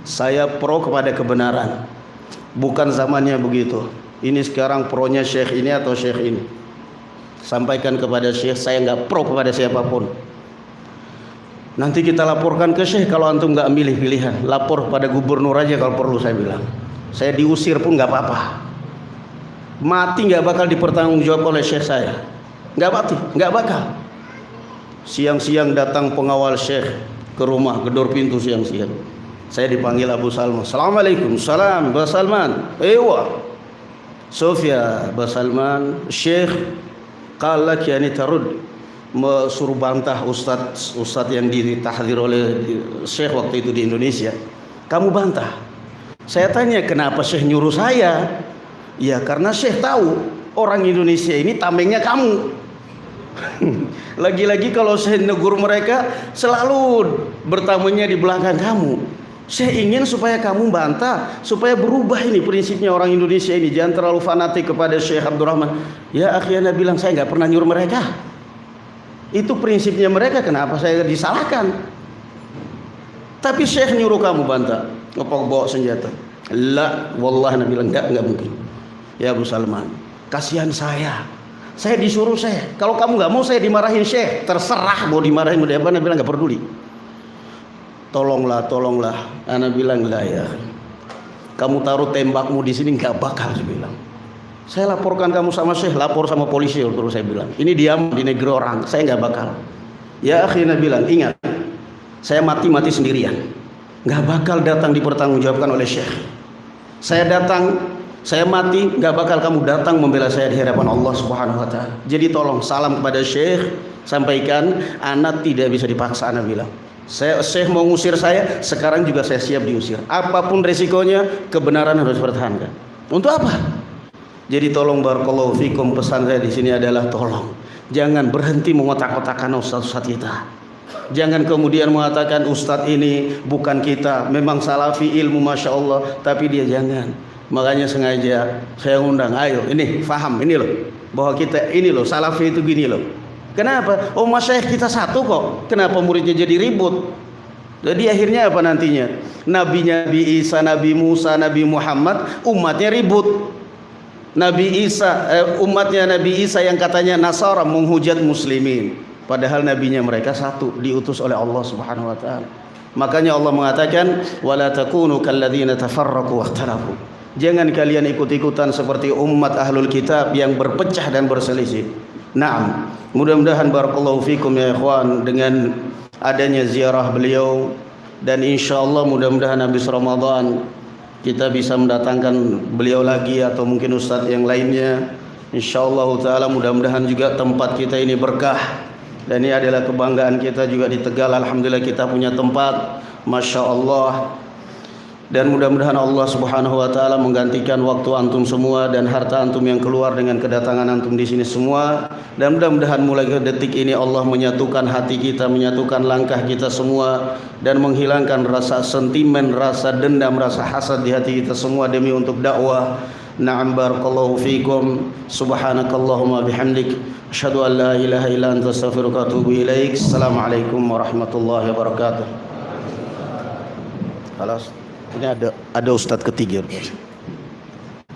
Saya pro kepada kebenaran. Bukan zamannya begitu. Ini sekarang pronya syekh ini atau syekh ini. Sampaikan kepada syekh, saya nggak pro kepada siapapun. Nanti kita laporkan ke syekh kalau antum nggak milih pilihan. Lapor pada gubernur aja kalau perlu, saya bilang. Saya diusir pun nggak apa-apa. Mati nggak bakal dipertanggungjawabkan oleh syekh saya. Nggak bakal. Siang-siang datang pengawal syekh ke rumah, gedor pintu siang-siang. Saya dipanggil Abu Salman. Assalamualaikum. Salam, Ba Salman. Ewa. Sofia, Ba Salman. Syekh qala kiani tarud, suruh bantah ustadz yang ditahdir oleh syekh waktu itu di Indonesia. Kamu bantah. Saya tanya, kenapa syekh nyuruh saya? Ya karena syekh tahu orang Indonesia ini tamengnya kamu. Lagi-lagi kalau saya negur mereka, selalu bertamunya di belakang kamu. Saya ingin supaya kamu bantah, supaya berubah ini prinsipnya orang Indonesia ini. Jangan terlalu fanatik kepada Syekh Abdurrahman. Ya akhi, Anda bilang saya nggak pernah nyuruh mereka. Itu prinsipnya mereka, kenapa saya disalahkan? Tapi Syekh nyuruh kamu bantah, ngepok bawa senjata. La, wallah Anda bilang nggak mungkin. Ya Abu Salman, kasihan saya disuruh Syekh. Kalau kamu nggak mau saya dimarahin Syekh, terserah mau dimarahin mau apa. Anda bilang nggak peduli. Tolonglah. Anda bilang lah ya. Kamu taruh tembakmu di sini nggak bakal, saya bilang. Saya laporkan kamu sama Syekh, lapor sama polisi terus, saya bilang. Ini diam di negeri orang, saya nggak bakal. Ya akhirnya bilang, ingat, saya mati sendirian, nggak bakal datang dipertanggungjawabkan oleh Syekh. Saya datang, saya mati, nggak bakal kamu datang membela saya di hadapan Allah Subhanahu Wa Taala. Jadi tolong salam kepada Syekh, sampaikan, anak tidak bisa dipaksa. Anak bilang, Syekh mau ngusir saya, sekarang juga saya siap diusir. Apapun resikonya, kebenaran harus dipertahankan. Untuk apa? Jadi tolong barakallahu fikum, pesan saya di sini adalah tolong jangan berhenti mengotak-otakkan ustaz-ustaz kita. Jangan kemudian mengatakan ustaz ini bukan kita, memang salafi ilmu masya Allah, tapi dia jangan. Makanya sengaja saya undang, ayo ini faham ini loh, bahwa kita ini loh salafi itu gini loh. Kenapa? Oh masyayikh kita satu kok, kenapa muridnya jadi ribut? Jadi akhirnya apa nantinya? Nabi Isa, Nabi Musa, Nabi Muhammad, umatnya ribut. Nabi Isa, umatnya Nabi Isa yang katanya Nasara menghujat muslimin, padahal nabinya mereka satu, diutus oleh Allah Subhanahu wa taala. Makanya Allah mengatakan wala takunu kalladzina tafarraqu wakhtalafu. Jangan kalian ikut-ikutan seperti umat ahlul kitab yang berpecah dan berselisih. Naam, mudah-mudahan barakallahu fikum ya ikhwan, dengan adanya ziarah beliau dan insyaallah mudah-mudahan habis Ramadan kita bisa mendatangkan beliau lagi atau mungkin ustadz yang lainnya. Insyaallah taala mudah-mudahan juga tempat kita ini berkah, dan ini adalah kebanggaan kita juga di Tegal. Alhamdulillah kita punya tempat, masya Allah. Dan mudah-mudahan Allah Subhanahu wa taala menggantikan waktu antum semua dan harta antum yang keluar dengan kedatangan antum di sini semua. Dan mudah-mudahan mulai detik ini Allah menyatukan hati kita, menyatukan langkah kita semua, dan menghilangkan rasa sentimen, rasa dendam, rasa hasad di hati kita semua demi untuk dakwah. Na'am barakallahu fikum. Subhanakallahumma bihamdik, asyhadu an la ilaha illa anta astaghfiruka wa atubu ilaik. Assalamualaikum warahmatullahi wabarakatuh. Halas. Ini ada ustadz ketiga.